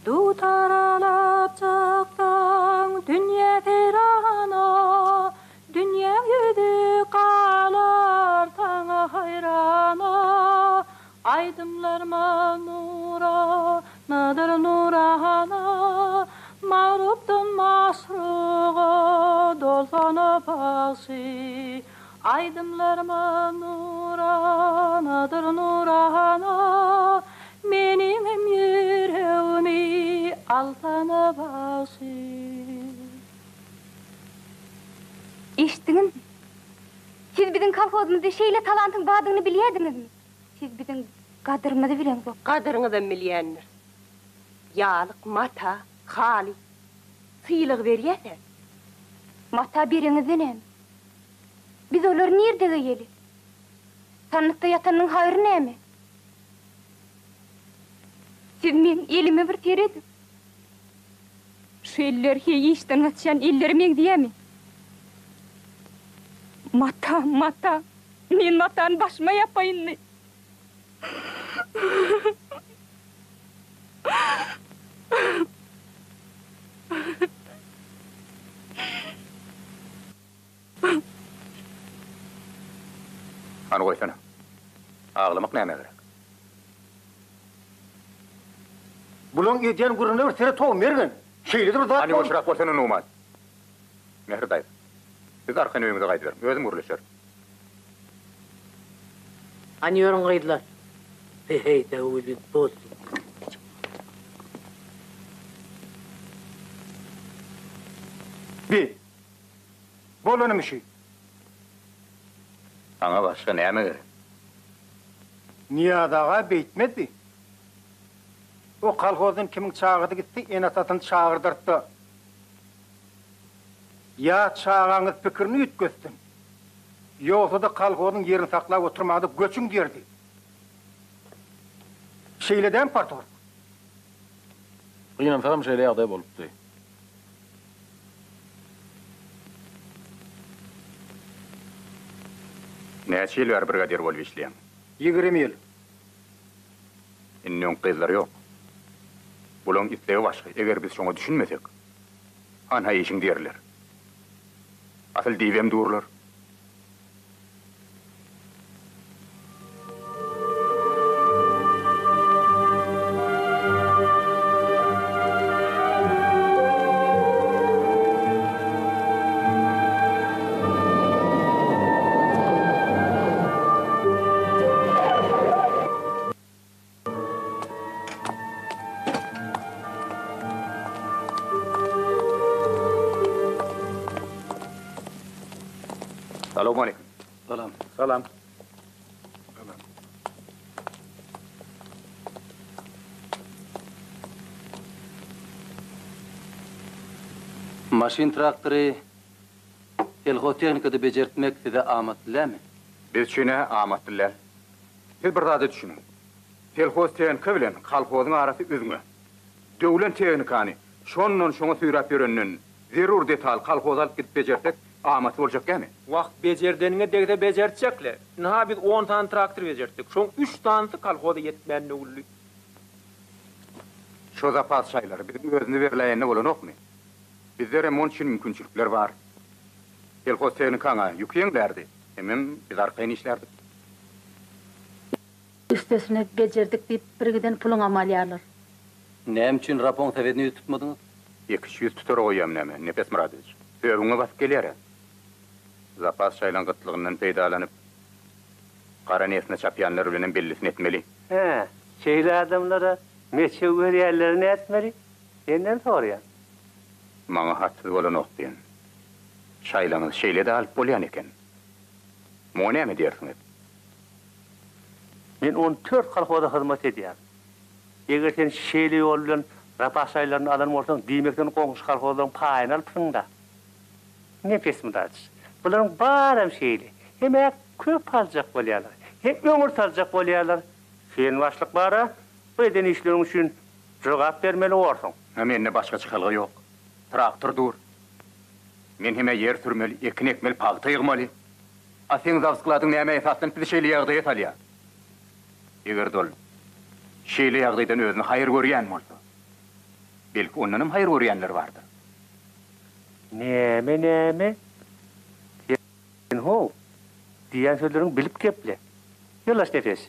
Tutaralap çaktan dünya terana, dünya yüdü kalar sana hayrana. Aydımlarma nura, nadır nurana, mağruptun masruğa, dolsana başı. Aydımlarıma nuranadır nurana, menim hem yüreğimi altana basır. İştiniz mi? Siz bizim kolxozumuzda şeyle talantın badığını biliyordunuz mu? Siz bizim kadırımızı bilen yok. Kadırını da bilýändir. Ýalyk, mata, hali, syýlyk berýärler. Mata birinizi näme? Biz olar nirde geyeli? Sanlıkta yatanyň haýry näme? Siz men elime bir teredim. Şu eller hiç işten açan ellerim men diýämi? Mata, mata. Men matany başıma yapaýyn. Аны koysana. Ağlamak näme gerek? Bulan edýän guruna bir tere toğum bergen. Şeýledir zat. Ani boşrak bolsana numat. Mehri dayı. Biz arkan öýüňize gaýdy berim. Özüm guruluşar. Ani ýörüň gaýdylar. Hey, da öýüp bozdu. Bir. Bolanım işi. Aňa başga näme gerek? Niyadaga beýtmedi. O kolxozun kimin çağırdı gitti, enatatyny çağırdyrdy. Ya çağaňyz pikirini ýetgestin. Ýogsa da kolxozun yerini saklap oturmady göçüň diýerdi. Şeýleden partor. Gynansaram şeýle ýagdaý bolupdy. Näçe ýyl bar brigadir bolup işleýän? 20 ýyl. Inniň gyzlary ýok. Bulan itlegi başga. Eger biz şoňa düşünmesek, ana işiň diýerler. Asyl diýbem durlar. Assalamu alaikum. Salam. Salam. Maşin traktory telxotechnikada bejertmek size amatlymy? Biz şuna amatlylar. Siz bir zada düşünün. Telxoz tehnika bilen kolxozyň arasy üzüňe. Döwlet tehnikany şondan şoňa süýräp berenden zerur detal kolxoz alyp gidip bejertek amat boljak gämi? Wagt bejerdenine degde bejertjekler. Naha biz 10 tane traktor bejertdik. Şoň 3 tanysy kolxoza ýetmänne ully. Şo zapas şaýlary bizim özüne berilenine bolanokmy? Bizde remont üçin mümkinçilikler bar. Telxoz tehnikaňa ýükleýärdi. Hemem biz arkaýyn işlerdik. Üstesine becerdik deyip birgiden pulun amalyalar. Näme üçin rapon sebedini tutmadyňyz? 200 tutar goýam näme? Nepes Muradoviç. Öwüňe basyp gelýär. Zapas şaýlangytlygyndan peýdalanyp gara nesne çapýanlar bilen bellisini etmeli. He, şeýle adamlara meçe görýärlerini etmeli. Senden sorýan. Maňa hatsyz bolanok diýen. Şaýlanyň şeýle-de alyp bolýan eken. Muňa näme diýersiňiz? Men 14 kolxoza hyzmat edýär. Eger sen şeýle ýol bilen rapas şaýlaryny alan bolsaň, diýmekden goňşy kolxozyň paýyny alypsyň-da. Nepes Muradoviç. Bularyň baram şeýle. Hemek köp aljak bolýarlar. Hem öňür saljak bolýarlar. Sen başlyk bara, bu eden işleriň üçin jogap bermeli bolsaň. Menne başga çykalgy ýok. Traktor dur. Men heme yer sürmeli, ekin ekmeli, paýta ýygmaly. A sen zawskladyň näme esasdan biz şeýle ýagdaý etalýar. Eger dol şeýle ýagdaýdan özüni haýır görýän bolsa, belki ondan hem haýır görýänler bardyr. Näme? Sen ho, diýen sözleriň bilip kepli. Ýolaş nefes.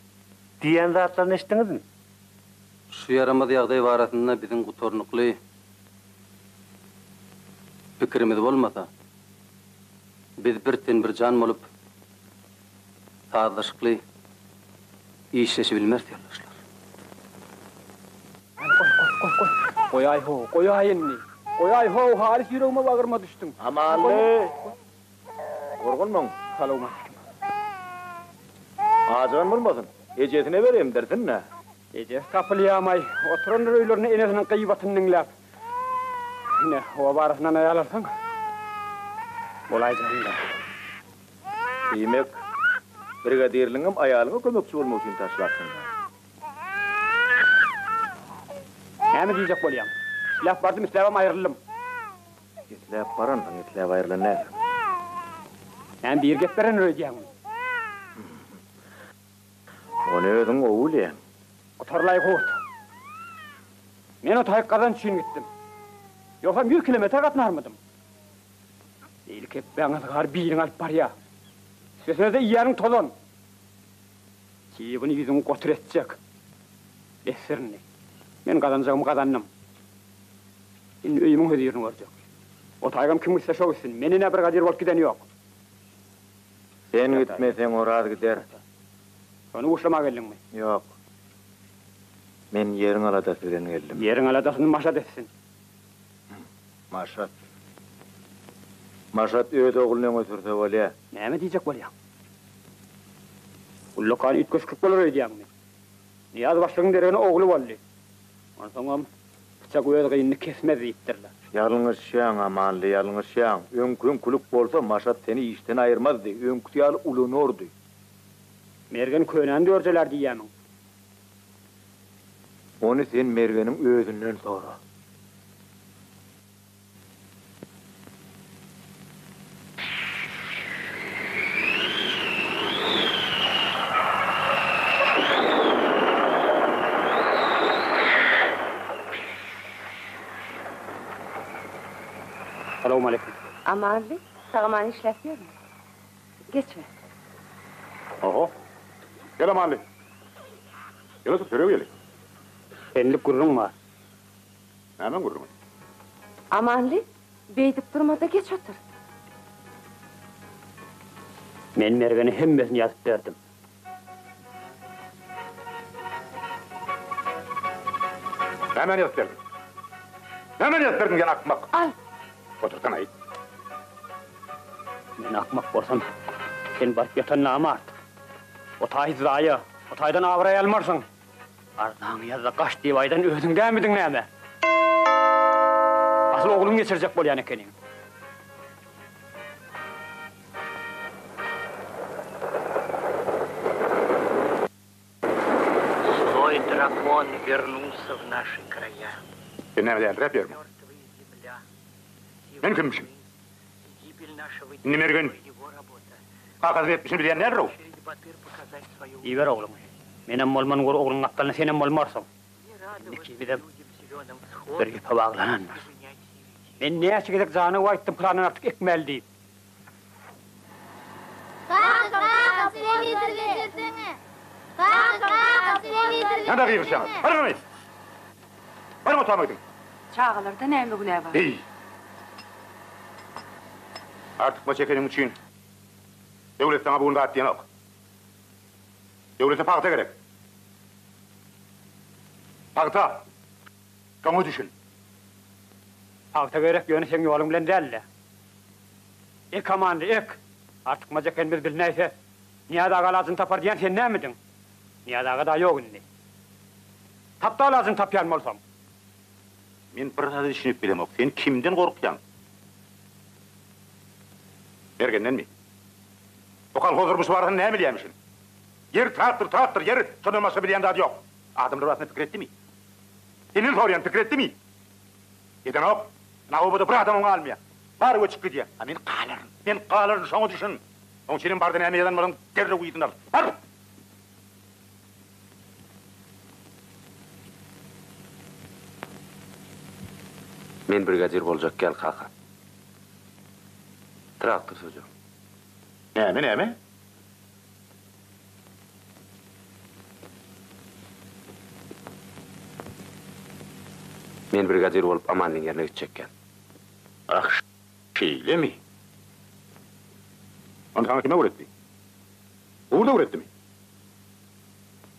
Diýen zatlaryny eşitdiňizmi? Şu yaramaz ýagdaý barasynda bizim gutornukly pikirimiz bolmasa, biz bir jan bolup Sağlaşıklı işleşi bilmez diyorlar. Koy ayınni. Koy ay ho, halis yüreğime bağırma düştüm. Amalı. Korkunma. Saloma. Ağzın bulmasın. Ecesine vereyim dersin ne? Ece kapılayamay. Oturan röylerini enesinin kıyıbatının laf. Ne, o barasından ayalarsan. Bolaycağım da. Demek brigadirliğim ayağına kömekçi olmak için taşlarsın. Ne diyecek bolayam? Laf bardım İslam'a ayrıldım. İslam paran, İslam ayrılan ne? Ben bir geperen röyeceğim. O ne ödün oğul ya? Otarlay koğut. Men o tayyakkadan çün gittim. Yoksa 100 kilometre katnar mıdım? Deylik hep bana zıgar birin alıp var ya. Sesine de iyarın tolon. Ki bunu yüzünü kotur edecek. Esirini. Men kazanacağımı kazandım. Şimdi öyümün hediyerini varacak. O tayyakam kim ise şov etsin. Menine bir kadir olup giden yok. Sen gitmesen orada gider. Onu uçlama geldin mi? Yok. Men yerin aladası bilen geldim. Yerin aladasını maşat etsin. Maşat. Maşat öğüt oğluna götürse böyle. Ne mi diyecek böyle ya? Kullokan it köşkük olur ödeyem mi? Niyaz başlığın derine oğlu valli. Ondan sonra bıçak öğüt kıyını kesmez deyiptirler. Yalnız şan amanlı, yalnız şan. Önkün kuluk bolsa maşat seni işten ayırmazdı. Önkütiyal ulunordu. Mergen könen dörceler diyemin. Onu sen Mergen'in özünden sonra. Selamun aleyküm. Amanlı, sağman işletiyor mu? Geçme. Oho. Gel amanlı. Gel otur, şöyle gel. Benlik gururun var. Hemen gururum. Amanlı, beydip durmada geç otur. Men Mergen'e hemmesini yazıp verdim. Hemen yazıp verdim. Hemen yazıp verdim gel akmak. Al. Otursana ayı. Men akmak olsam, sen barıp yatan nama artık. O tay zaya, o taydan avraya almarsın. Ardağın yazda kaç diye aydan özün demedin neme? Asıl oğlun geçirecek bol yani ekenin. Свой дракон вернулся в наши края. Ben ne diyen rap yerim. Ben kimmişim? Ne Mergen? Kakaz etmişim diyen nerede o? İyi ver oğlum. Menem olman gor oğlun aptalına senem olmarsın. Neki bir de bir gibi bağlananlar. Ben ne açıkçak zanı vaytım planın artık ekmel deyip. Kaka, seni yedireceksin. Kaka, seni yedireceksin. Ne de kıyırsan? Var mı? Var mı oturmaydın? Çağılırda neymi güne var? İyi. Artık maç ekenim için devlet sana bugün dağıt diyen yok. Devlete pakta gerek. Pakta. Kamu düşün. Pakta gerek yönü sen yolun bilen değil. İlk amandı ilk. Artık maç ekemiz bil neyse. Niye dağa lazım tapar diyen sen ne miydin? Niye dağa da yok inni. Tapta lazım tapyan mı olsam? Men bir sazı düşünüp bilemok. Sen kimden korkuyan? Mergen'den mi? O kalhozurmuş varın ne bilyemişsin? Yer tahtır, yer tanılması bilen daha yok. Adam rüvasını fikretti mi? Senin soruyan fikretti mi? Yeden ok, na obudu bir adamın almaya. Var o çıktı diye. Men kalırım, şonu düşün. Onun senin bardan emeyeden varın derre uyudunlar. Var! Men brigadir bolacak gel kaka. Traktör sözüm. Neme? Men brigadir bolup amanning yerine gidecekken. Ah, şeyle mi? Onu sana kime öğretti? Uğurda üretti mi?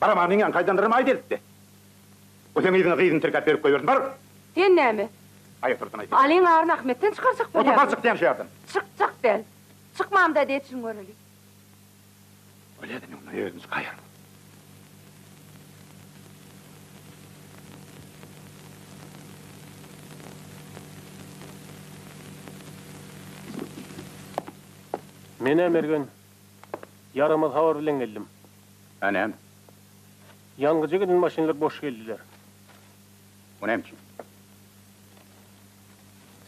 Baramanın yan kaydanlarım aydı elbette. O sen gıydın terkat verip koyuyorsun, var. Sen näme? Ay oturdun ay. Alin ağrın Ahmet'ten çıkarsak Otur bolýar. balçık diyen şey yaptın. Çık del. Çıkmam da deçin göreli. Öyle de ne yeriniz kayar. Men emergen yaramaz havar bilen geldim. Anem. Yangıcı gidin maşinler boş geldiler. O neymiş?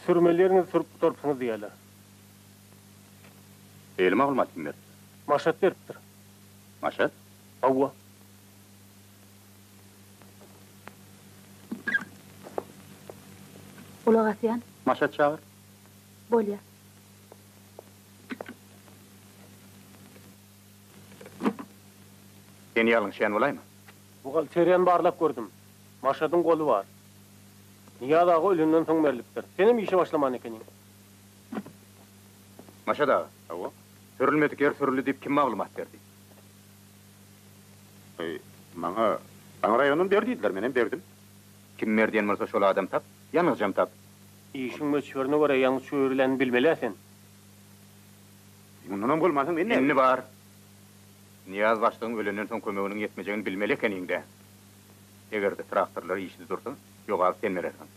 Sürmelerini sürüp torpsunuz diyorlar. Elim ağılmadı kim verdi? Maşat veriptir. Maşat? Avva. Ulaq atyan, Maşat çağır. bolýar. Seni yalın şen olayma. Buhalteriyen barlap gördüm. Maşatın kolu var. Niyadağı ölümden soň berilipdir. Senem işe başlaman ekenin. Maşat ağa. Avo. Sürülmedik yer sürülü deyip kim mağlumat verdi? Bana rayonun berdiydiler, menem berdim. Kim merdiyen varsa şol adam tap, yalnızcam tap. İşin möçörüne göre yanlış çöğürülen bilmelisin. Bundan bolmasın men ne? Var. Niyaz başlığın ölenden soň kömeginiň yetmejegini bilmeli ekeningde. Egerde traktorlar işli dursa, ýogal sen merersin.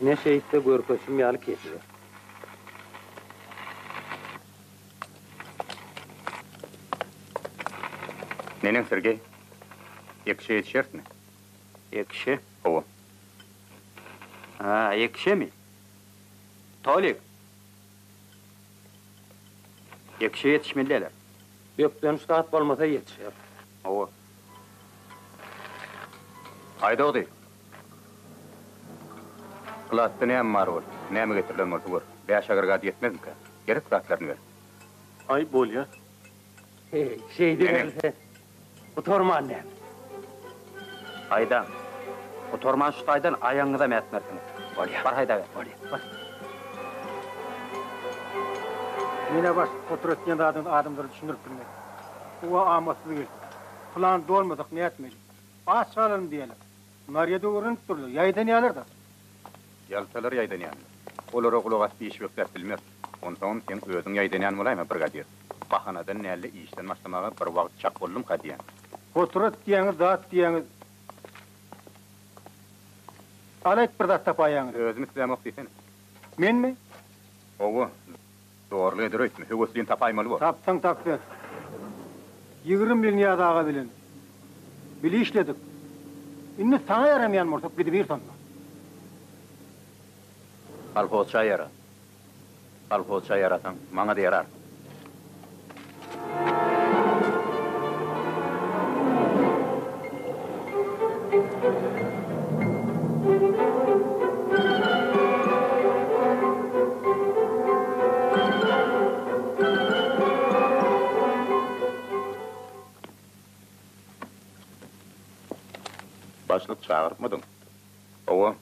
Ne şehitte görköşüm ýaly kesir. Nenen Sergey? Ekşe yetişersin. Ekşe? Owo. Ha, ekşe mi? Tolik. Ekşe yetişmeliler. Ýökden üstad bolmasa ýetişer. Owo. Ayda ody. Kılatda näme bar bol? Näme getirilen bolsa gör. 5 agyrgat yetmezmi ka? Gerek zatlaryny ber. Ay bolýar. Hey, şeyde oturman ne? Aydan. O torman şu aydan ayağını da metmersin. Bolýar. Bar hayda ver. Bolýar. Mene baş oturatyan adamları düşünürüp bilmek. O amatsız gelsin. Plan dolmadık ne etmeyecek. Az çalalım diyelim. Nariyede uğranıp durdu. Yaydan yalar da. Yalsalar yaydan ýanlar. Olara kulak asy iş beklep bilmez. Ondan sen özüň yaydan ýan bolaymy brigadir? Bahanadan näle işden başlamaga bir wagt çak boldum kadiýan. Oturat diýeniz, zat diýeniz. Alayt bir zat tapaýaňyz. Özümi sizem okdysen. Men mi? Owo. Doğru edip mi? Höwesliň tapaýmaly bol. Tapsaň tapdy. 20 ýyl ýadaga bilen. Bili işledik. Inni saňa yaramaýan bolsak bir bir sanma. Alhoça yara. Alhoça yaratan maňa da yarar. Başlık çağırmadım. Owo.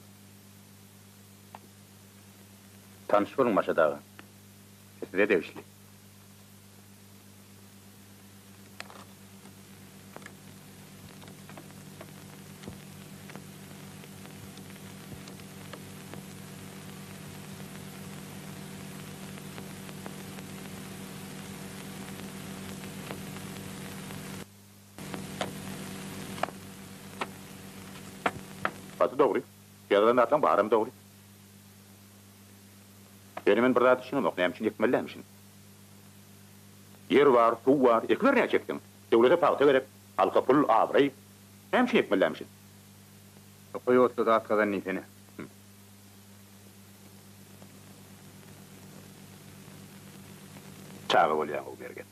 Tanış bolun maşadagy. Sizde de işli. Batı doğru. Yaradan atlan bağırım doğru. Benim bir zat düşünüm yok. Näme üçin ekmellämişin? Yer var, su var. Ekler ne çektin? Devlete paýta berip, halka pul awray. Näme üçin ekmellämişin? Koýotda da atgadan nitene. Çağı bolýan o bergen.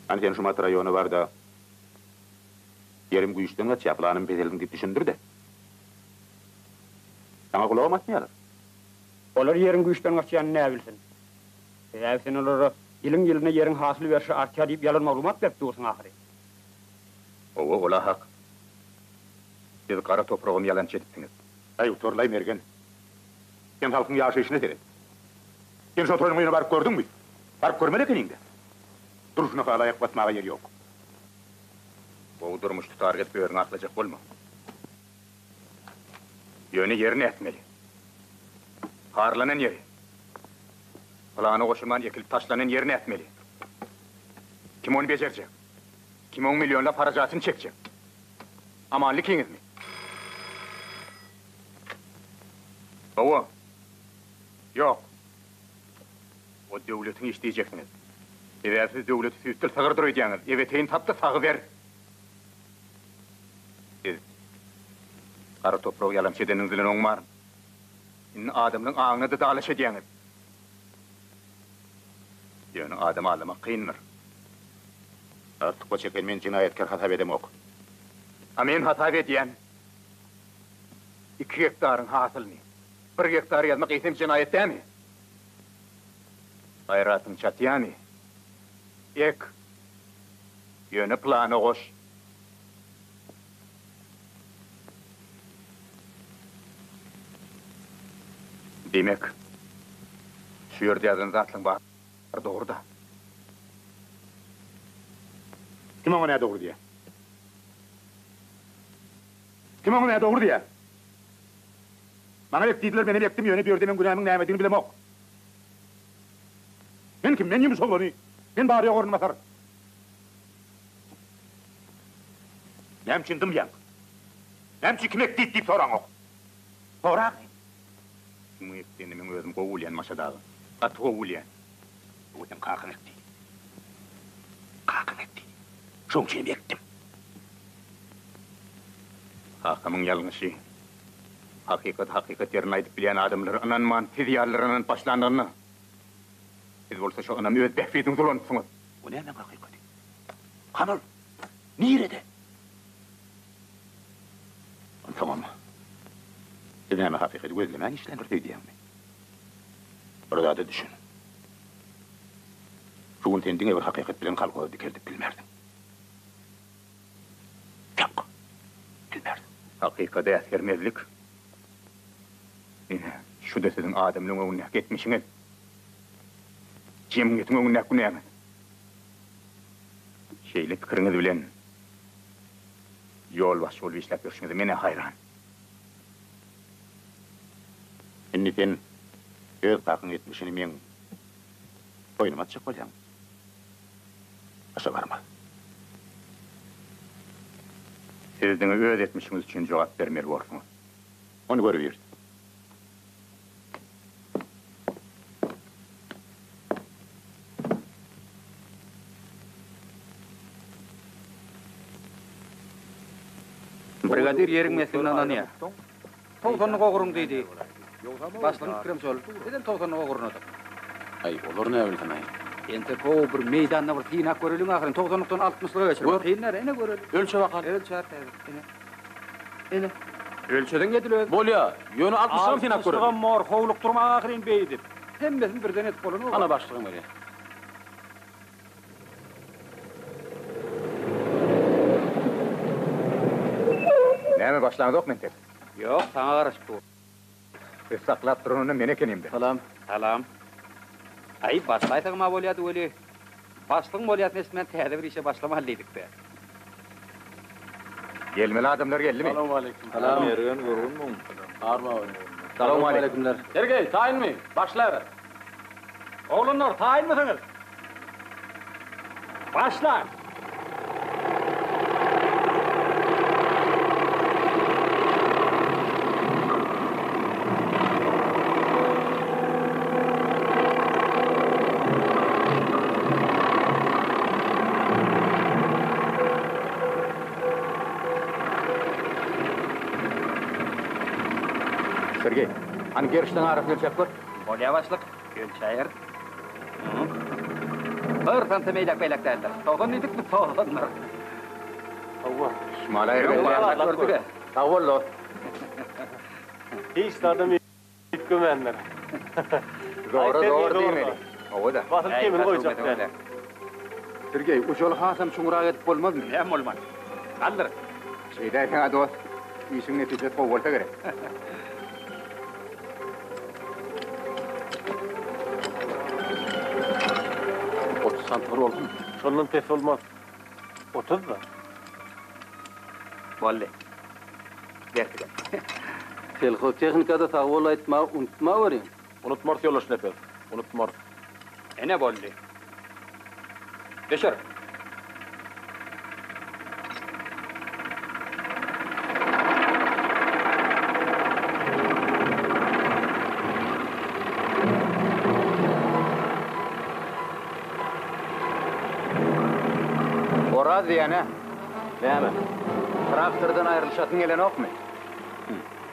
Anten şu matra ýony bar da yerim güýçden gaç ýapylanym bedelin diýip düşündir de. Sana kulağa atmayalar. Olar yerin güýçden gaçýany näme bilsin? Sen olara ýylyň yerin hasyly berşi artýar diýip ýalan maglumat berip dursun ahyry. Owa ola hak. Siz qara toprağını yalançı etdiniz. Ay, torlay mergen. Sen halkın yaşayışını teret. Sen şu toyun oyuna barıp gördün mü? Barıp görmeli keninde. Duruşuna kala ayak basmağa yer yok. O durmuş tutar git böğrünü aklacak olma. Yönü yerini etmeli. Harlanan yeri. Kulağına koşulman yekilip taşlanan yerini etmeli. Kim onu becerecek? Kim 10 milyonla paracatını çekecek? Amanlık iniz mi? Baba. Yok. O devletini isteyeceksiniz. Eğersiz devleti süttür sağırdır ödeyiniz. Eveteyin taptı sağı ver. Siz qara toprağı yalan çedenin zilen oňmar. İnni adamın ağına da dağlaş edeyiniz. Yani adam alama kıyınlar. Artık o çeken men cinayetkar hata edemok. Amen hata ediyen 2 hektarın hasılını 1 hektar yazmak isim cinayet değil mi? Hayratın çatıyani. Ek. Yönü planı koş. Demek şu yerde yazın zatlın var doğru da. Kim ona ne doğru diye? Kim ona ne doğru diye? Bana beklediler, beni bektim yönü bir yördemin günahımın neyemediğini bilem ok. Ben kim? Ben Yunus oğlanı. Ben bağırıyor orun basar. Nem çindim yan. Nem çikimek deyip soran ok. Soran. Kim ektiğini men özüm kovulyan maşadağı. At kovulyan. Bu dem kakın ekti. Kakın ekti. Şoň için bektim. Hakamın yalnışı. Hakikat yerini aydıp bilen adamlar ananman fizyallarının başlanlarını. Siz bolsa şu anam öz behfidin dolanıpsınız. Bu ne hemen hakikati? Kanal, nirede? Tamam mı? Siz hemen hakikati gözlemeyen işlenir diyeyim mi? Orada da düşün. Şu gün kendine bir hakikat bilen kalkığı dikerdik bilmerdin. Yok, bilmerdin. Hakikate askermezlik. Şu da sizin adamlığın önüne gitmişsiniz. Cemiyetin önüne güneyiniz. Şeyli fikriniz bilen yol işlep görüşünüz mene hayran. Şimdi sen öz kakın etmişini men boynuma atacak olacağım. Aşa varma. Sizin öz etmişiniz için cevap vermeli borsunuz. Onu görüyoruz. Brigadir yerin meselini ananıya. Towsonny gogurun deydi. Başlygyň pikirim şol. Neden towsonny gogurun? Ay, olur ne bilsin ay. Ente ko bir meydanda bir tiýnak göreliň ahyryň towsonlukdan 60-lyga geçer. Tiýinler ene göreli. Ölçe bakar. Ölçer. Ene. Ölçeden gedilöz. Bolya, yönü 60'dan tiýnak göreli. 60'dan mor howluk durma ahyryň beýdip. Hemmesin birden etip bolan. Ana başlygyň beri. Näme başlandı ok mentek? Yok, sana garaşyp dur. Siz saklap duranyny men ekenimde. Salam. Ay, başlaýsaňma bolýady öli. Başlygyň bolýady nesmen täze bir işe başlamaly diýdik-de. Gelmeli adamlar geldi mi? Assalamu alaykum. Salam yergen görünmüň. Arma. Assalamu alaykumlar. Sergey, taýin mi? Başlaýar. Oğlunlar, taýin misiniz? Başla. Sergey, hani gerişten arap ölçek var? Bolya başlyk, ölçäýär. Bir santa meýlek beýlek däldir. Towson diýdik mi towsonlar? Awwa. Şmala ergen gördük. Tawallo. Hiç adam etmeyenler. Doğru diýmeli. Owa da. Basıp kemin goýjak däl. Sergey, uçol hasam şuňraýat etip bolmazmy? Hem bolmaz. Kaldır. Şeýdäýän dost. işin neticesi o bolsa gerek. Santor oldu mu? Şondan pes olmaz. 30 da. Vallahi. Gerçekten. Telefon teknikada tağol aytma, unutma verin. Unutmart yolaş nefer. Unutmart. Ene bolly. Beşer. Oraz diyene. Näme? Traktordan ayrılışatın gelen ok mu?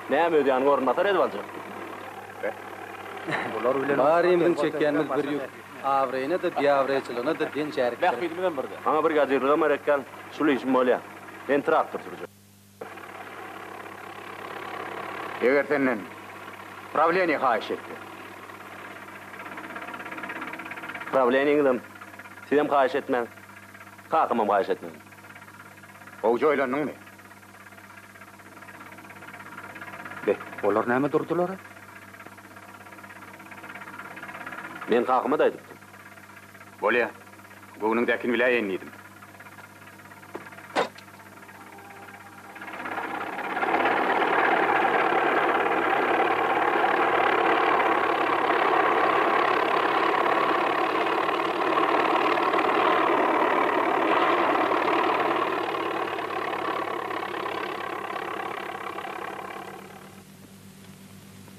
Näme ödýän gornatar edip aljak? Bular bilen Barimizin çekýänimiz bir ýük. Awreýine de diýawreýçylygyna da den şärik. Bähbidimden birde. Haňa bir gazirliga merekkan şuly işim bolýar. Ben traktor sürjek. Eger senden правление haýyş etdi. Problemiňden sizem haýyş etmän. Kakymam haýyş etmän. O joýlanyň ne? De, olar näme durdular? Men kakyma da aýdypdym. Bolýa. Gowynyň däkin bile ýennidim.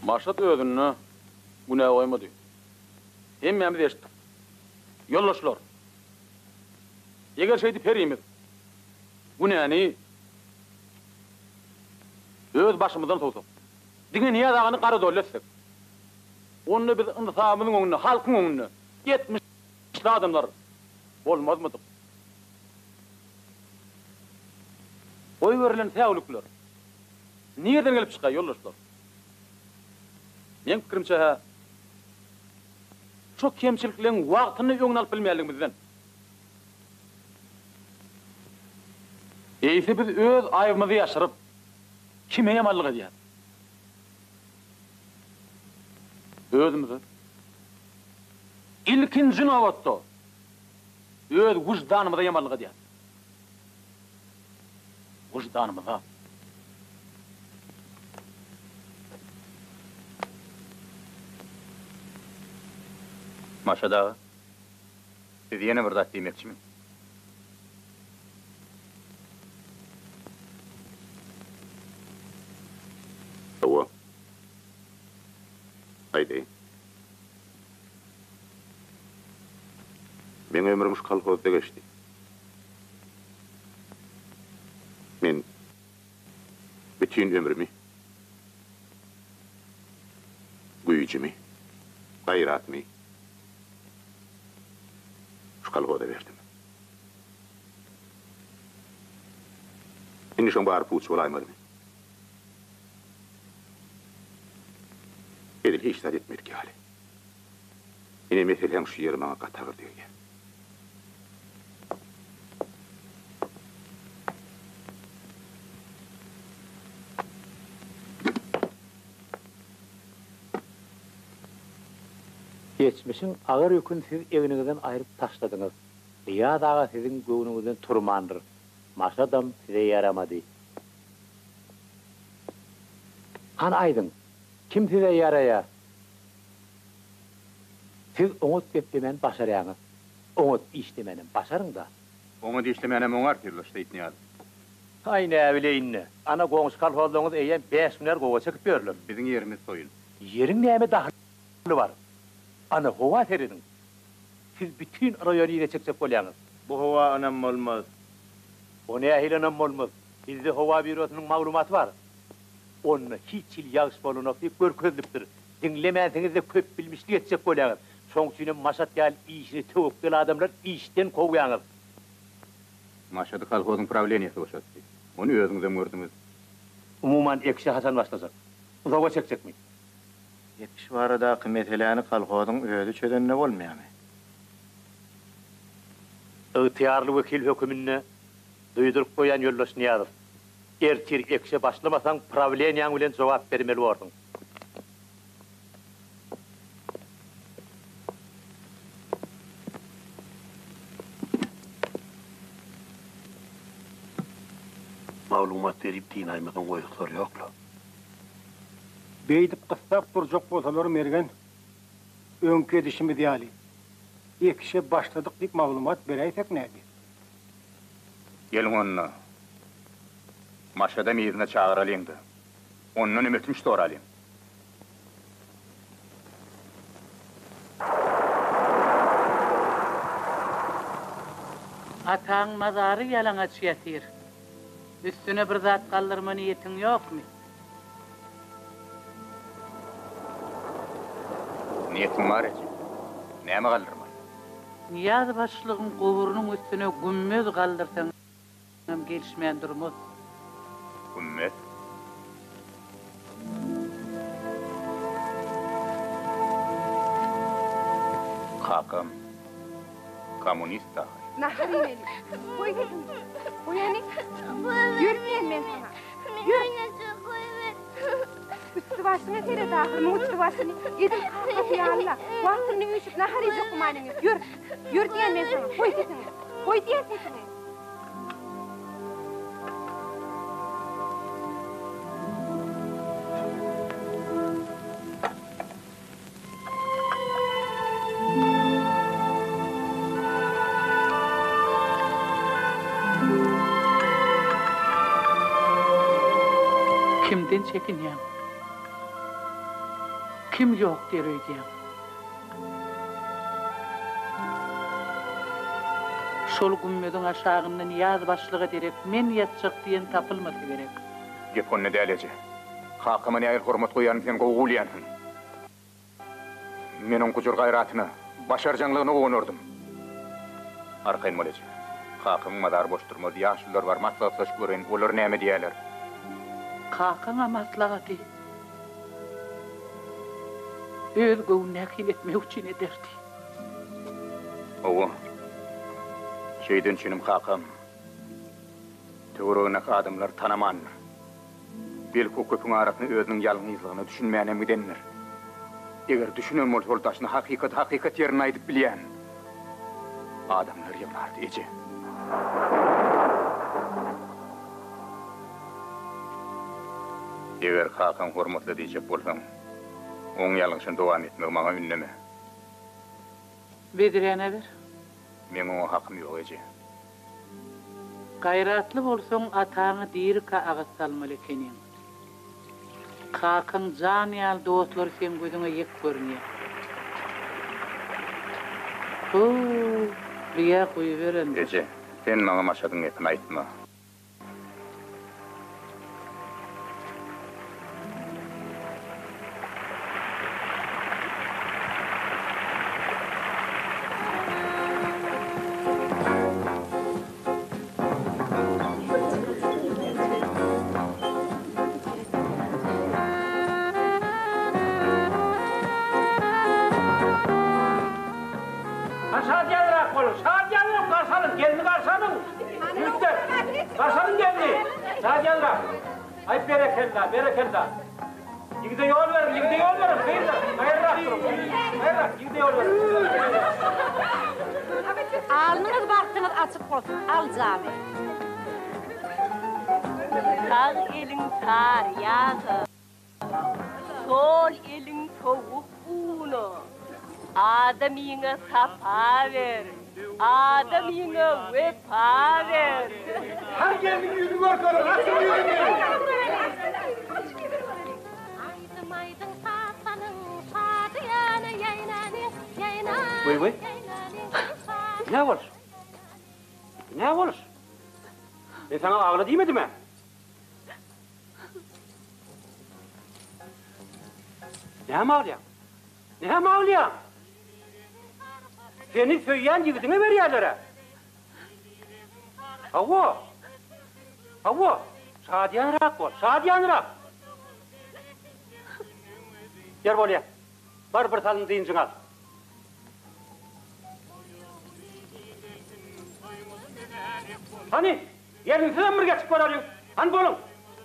Maşat özünü günä goýmady. Hemmemiz eşitdik. Yollaşlar. Eger şeýdi perimiz. Günäni öz başymyzdan tutsak. Diňe niýe dagany gara dolletsek. Onu biz insabymyzyň öňüne, halkyň öňüne 70 adamlar bolmazmydy? Oý verilen täwlükler. Niýeden gelip çyka yollaşlar? Men pikirimçe çok kemçiliklerin wagtyny öňüne alyp bilmeýärligimizden. Eýse biz öz aýbymyzy ýaşyryp kime ýamanlyk edýär? Özümüzi ilkinji nowatda öz wujdanymyza ýamanlyk edýär. Wujdanymyza. Maşada. Siz ýene bir zat diýmekçimi? Owa. Aýdy. Men ömrüm şu kolhozda geçdi. Men bütün ömrümü güýjümi, gaýratmy şu kolhozda berdim. Indi şoň bar puç bolaýmadymy? Edil hiç zat etmedik hali. Yine meseleň şu ýeri maňa gatagır diýär. Geçmişin ağır yükün siz evinizden ayrıp taşladınız. Ya dağa sizin göğünüzden turmandır. Maşadam size yaramadı. Han aydın, kim size yaraya? Siz umut etmemen başarayanız. Umut işlemenin başarın da. Umut işlemenem oňar tirleşdi itniýar. Ay ne bileyinne. Ana goňuş kalholdığınız eýen 5 milyar gowa çekip berler. Biziň ýerimiz soýun. Yerin näme dahly var? Ana hova teredin. Siz bütün rayonu ýene çekip bolýaňyz. Bu hova anam olmaz. O nähil anam olmaz. Bizde hova bürosynyň maglumaty var. Onu hiç il ýağış bolunak diýip görkezlipdir. Dinlemäsiňiz de köp bilmişlik etjek bolýaňyz. Şoň üçin maşat ýaly işini töwükli adamlar işden kowýaňyz. Maşady kolhozyň prawleniýeti boşatdy. Onu özüňizem gördüňiz. Umuman ekşi Hasan başlasak. Uzağa çekjekmi? Yetmiş barada kıymetlerini kolhozyň özü çödenine bolmaýarmy? Ihtiyarlı vekil hökümünne duydurup koyan Yoldaş Niyazov. Ertir ekşe başlamasan problemyan bilen cevap bermeli bordun. Maglumat berip dinaymadan goýuklar ýoklu. Beýdip kıstap durjak bolsalar mergen öňkü edişimi diýali. Ekşe başladık dip maglumat bereýsek näme? Gelin onu. Maşada mizine çağıralyňdy. Ondan ümitimi soralyň. Ataň mazary ýalaňaç ýatyr. Üstüne bir zat kaldırma niyetin yok mu? Niyetim var ece. Näme kaldırma? Niyaz başlığın kovurunun üstüne gümmöz kaldırsan gelişmeyen durmaz. Gümmöz? Kakam, komünist da. Nahar yemeli. Koy gidin. Uyanık. Yürümeyen men sana. Yürü. Üstü başını tere dağırın, üstü başını. Edin kalkıp ya Allah. Vaktını üşüp nahar izi okumanınız. Yürü. Yürü diyen men sana. Koy gidin. Koy diyen sesini. Kimden çekinýän? Kim ýok der öýdýän? Şol gümmödüň aşagyndan ýaz başlygy derek men ýatjak diýen tapylmasy gerek. Gep onu dälece. Kakama näýer hormat goýan sen gowulýansyn. Men on kujur gaýratyny, başarjanlygyny gonurdum. Arkaýyn bolejek. Kakam madar boş durmaz, ýaşlylar bar, maslahatlaş gören, olar näme diýerler? Kakana maslahaty. Öz göwnä kiletmek üçin ederdi. Owa. Şeýden çinim kakam. Töwrüne adamlar tanaman. Belki köpüň arasyny özüniň ýalňyzlygyny düşünmänem gidenler. Eger düşünen bol yoldaşyny hakykat ýerine aýdyp bilýän. Adamlar ýalardy eje. Eger kakam hormatly diýjek bolsaň, oň ýalňyşyny dowam etmek maňa ünneme. Bedirene ber. Men oňa hakym ýok eje. Gayratly bolsaň ataňy dirka agat salmaly ekeniň. Kakam jan ýal dostlar sen gözüňe ýek görnýär. Biýa goýberen. Eje, sen maňa maşadyň etini aýtma. Berekenda. Yigide yol ver. Hayırrak durun. Hayırrak, yigide yol ver. Alnınız baktınız açık olsun. Al cami. Sağ elin tar yağı, sol elin soğuk unu. Adamine sapa ver, adamine vefa ver. Hangi emin yüzü var sana? Nasıl yüzü? Vay. Ne var? Ne var? Ben sana ağla diyemedim mi? Ne mi ağlayan? Ne mi ağlayan? Seni söyleyen yigitine ver yerlere. Hava. Şadiyanırak ol, şadiyanırak. Yer bolya. Bar bir salın deyincin al. Hani? Yerin sizden birge çıkıp arayın. Hani bolun?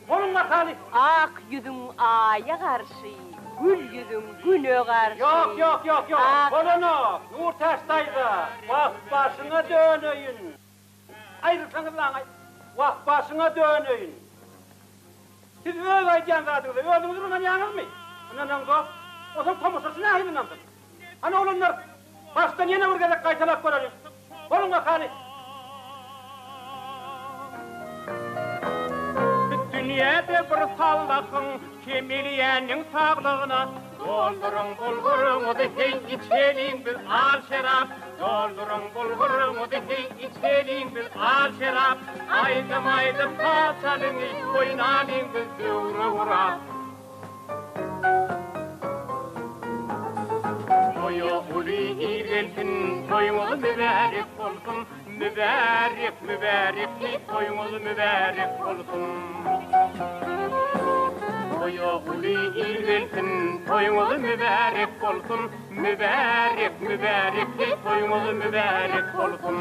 Kolun katali. Ak yüzün aya karşı, gül yüzün güne karşı. Yok. Kolunu nur taştaydı. Vakt başına dönöyin. Ayrılsanız lan, vakt başına dönöyin. Siz öyle aydan zatınızda, öldünüz bundan yanız mı? Bundan da, o zaman tomuşasını aydınlansın. Hani olanlar, baştan yine vurgazak kaytalak koyarım. Kolun katali. Dünyada bir sallakın, kemiliyenin sağlığına. Doldurun bulgurumu da hey içelim biz al şerap. Doldurun bulgurumu da hey içelim biz al şerap. Aydım paçalını oynayın biz dövre vurap. Toyu uli iğrensin, toyumuz mübarek olsun. Mübarek, toyumuz mübarek olsun. Toyu uli iğrensin, toyumuz mübarek olsun. Mübarek, toyumuz mübarek olsun.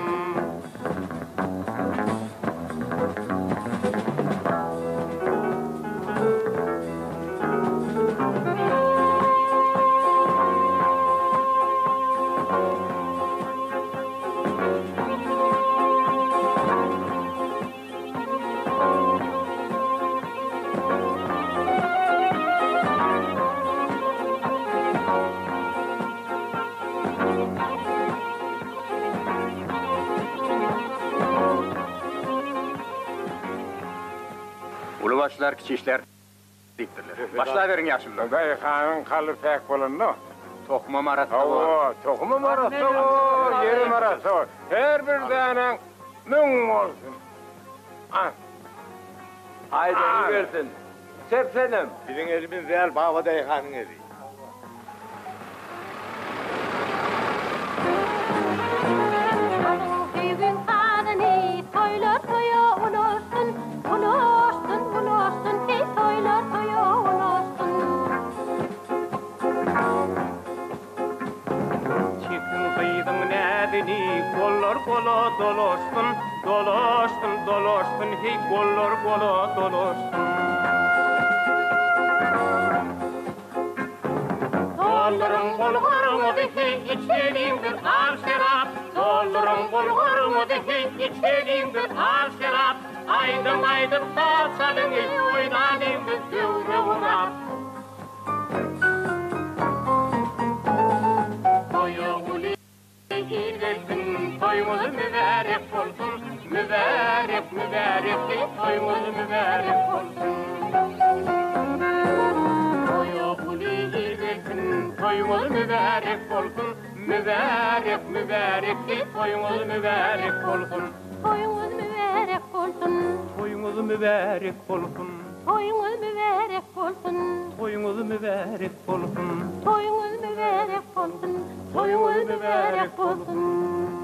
Ulubaşlar, kiçişler deyipdirler. Başlayıverin yaşlılar. Dayıhanın kalı pek bulundu. Tokma marası var. Tokma marası var, yeri marası var. Her bir tane mün olsun. Aydın versin. Sepsenim. Bizim elimiz real baba dayıhanın eli. Evin kanını toylar toya ulaşsın, hey toylar toya ulaşsın. Çıkın kıydın nedeni, kollar kola dolaşsın. Hey kollar kola dolaşsın. Doldurun bulgurumu da hey içelim bir al şerap. Doldurun bulgurumu da hey içelim bir al şerap. Aydım paçalını oynayın biz dövre vurap. Toyu uli iğrensin, toyumuz mübarek olsun. Mübarek, toyumuz mübarek olsun. Toyu uli iğrensin, toyumuz mübarek olsun. Mübarek, toyumuz mübarek olsun. Toyumuz mübarek olsun. Toyumuz mübarek olsun. Toyumuz mübarek olsun. Toyumuz mübarek olsun. Toyumuz mübarek olsun. Toyumuz mübarek olsun.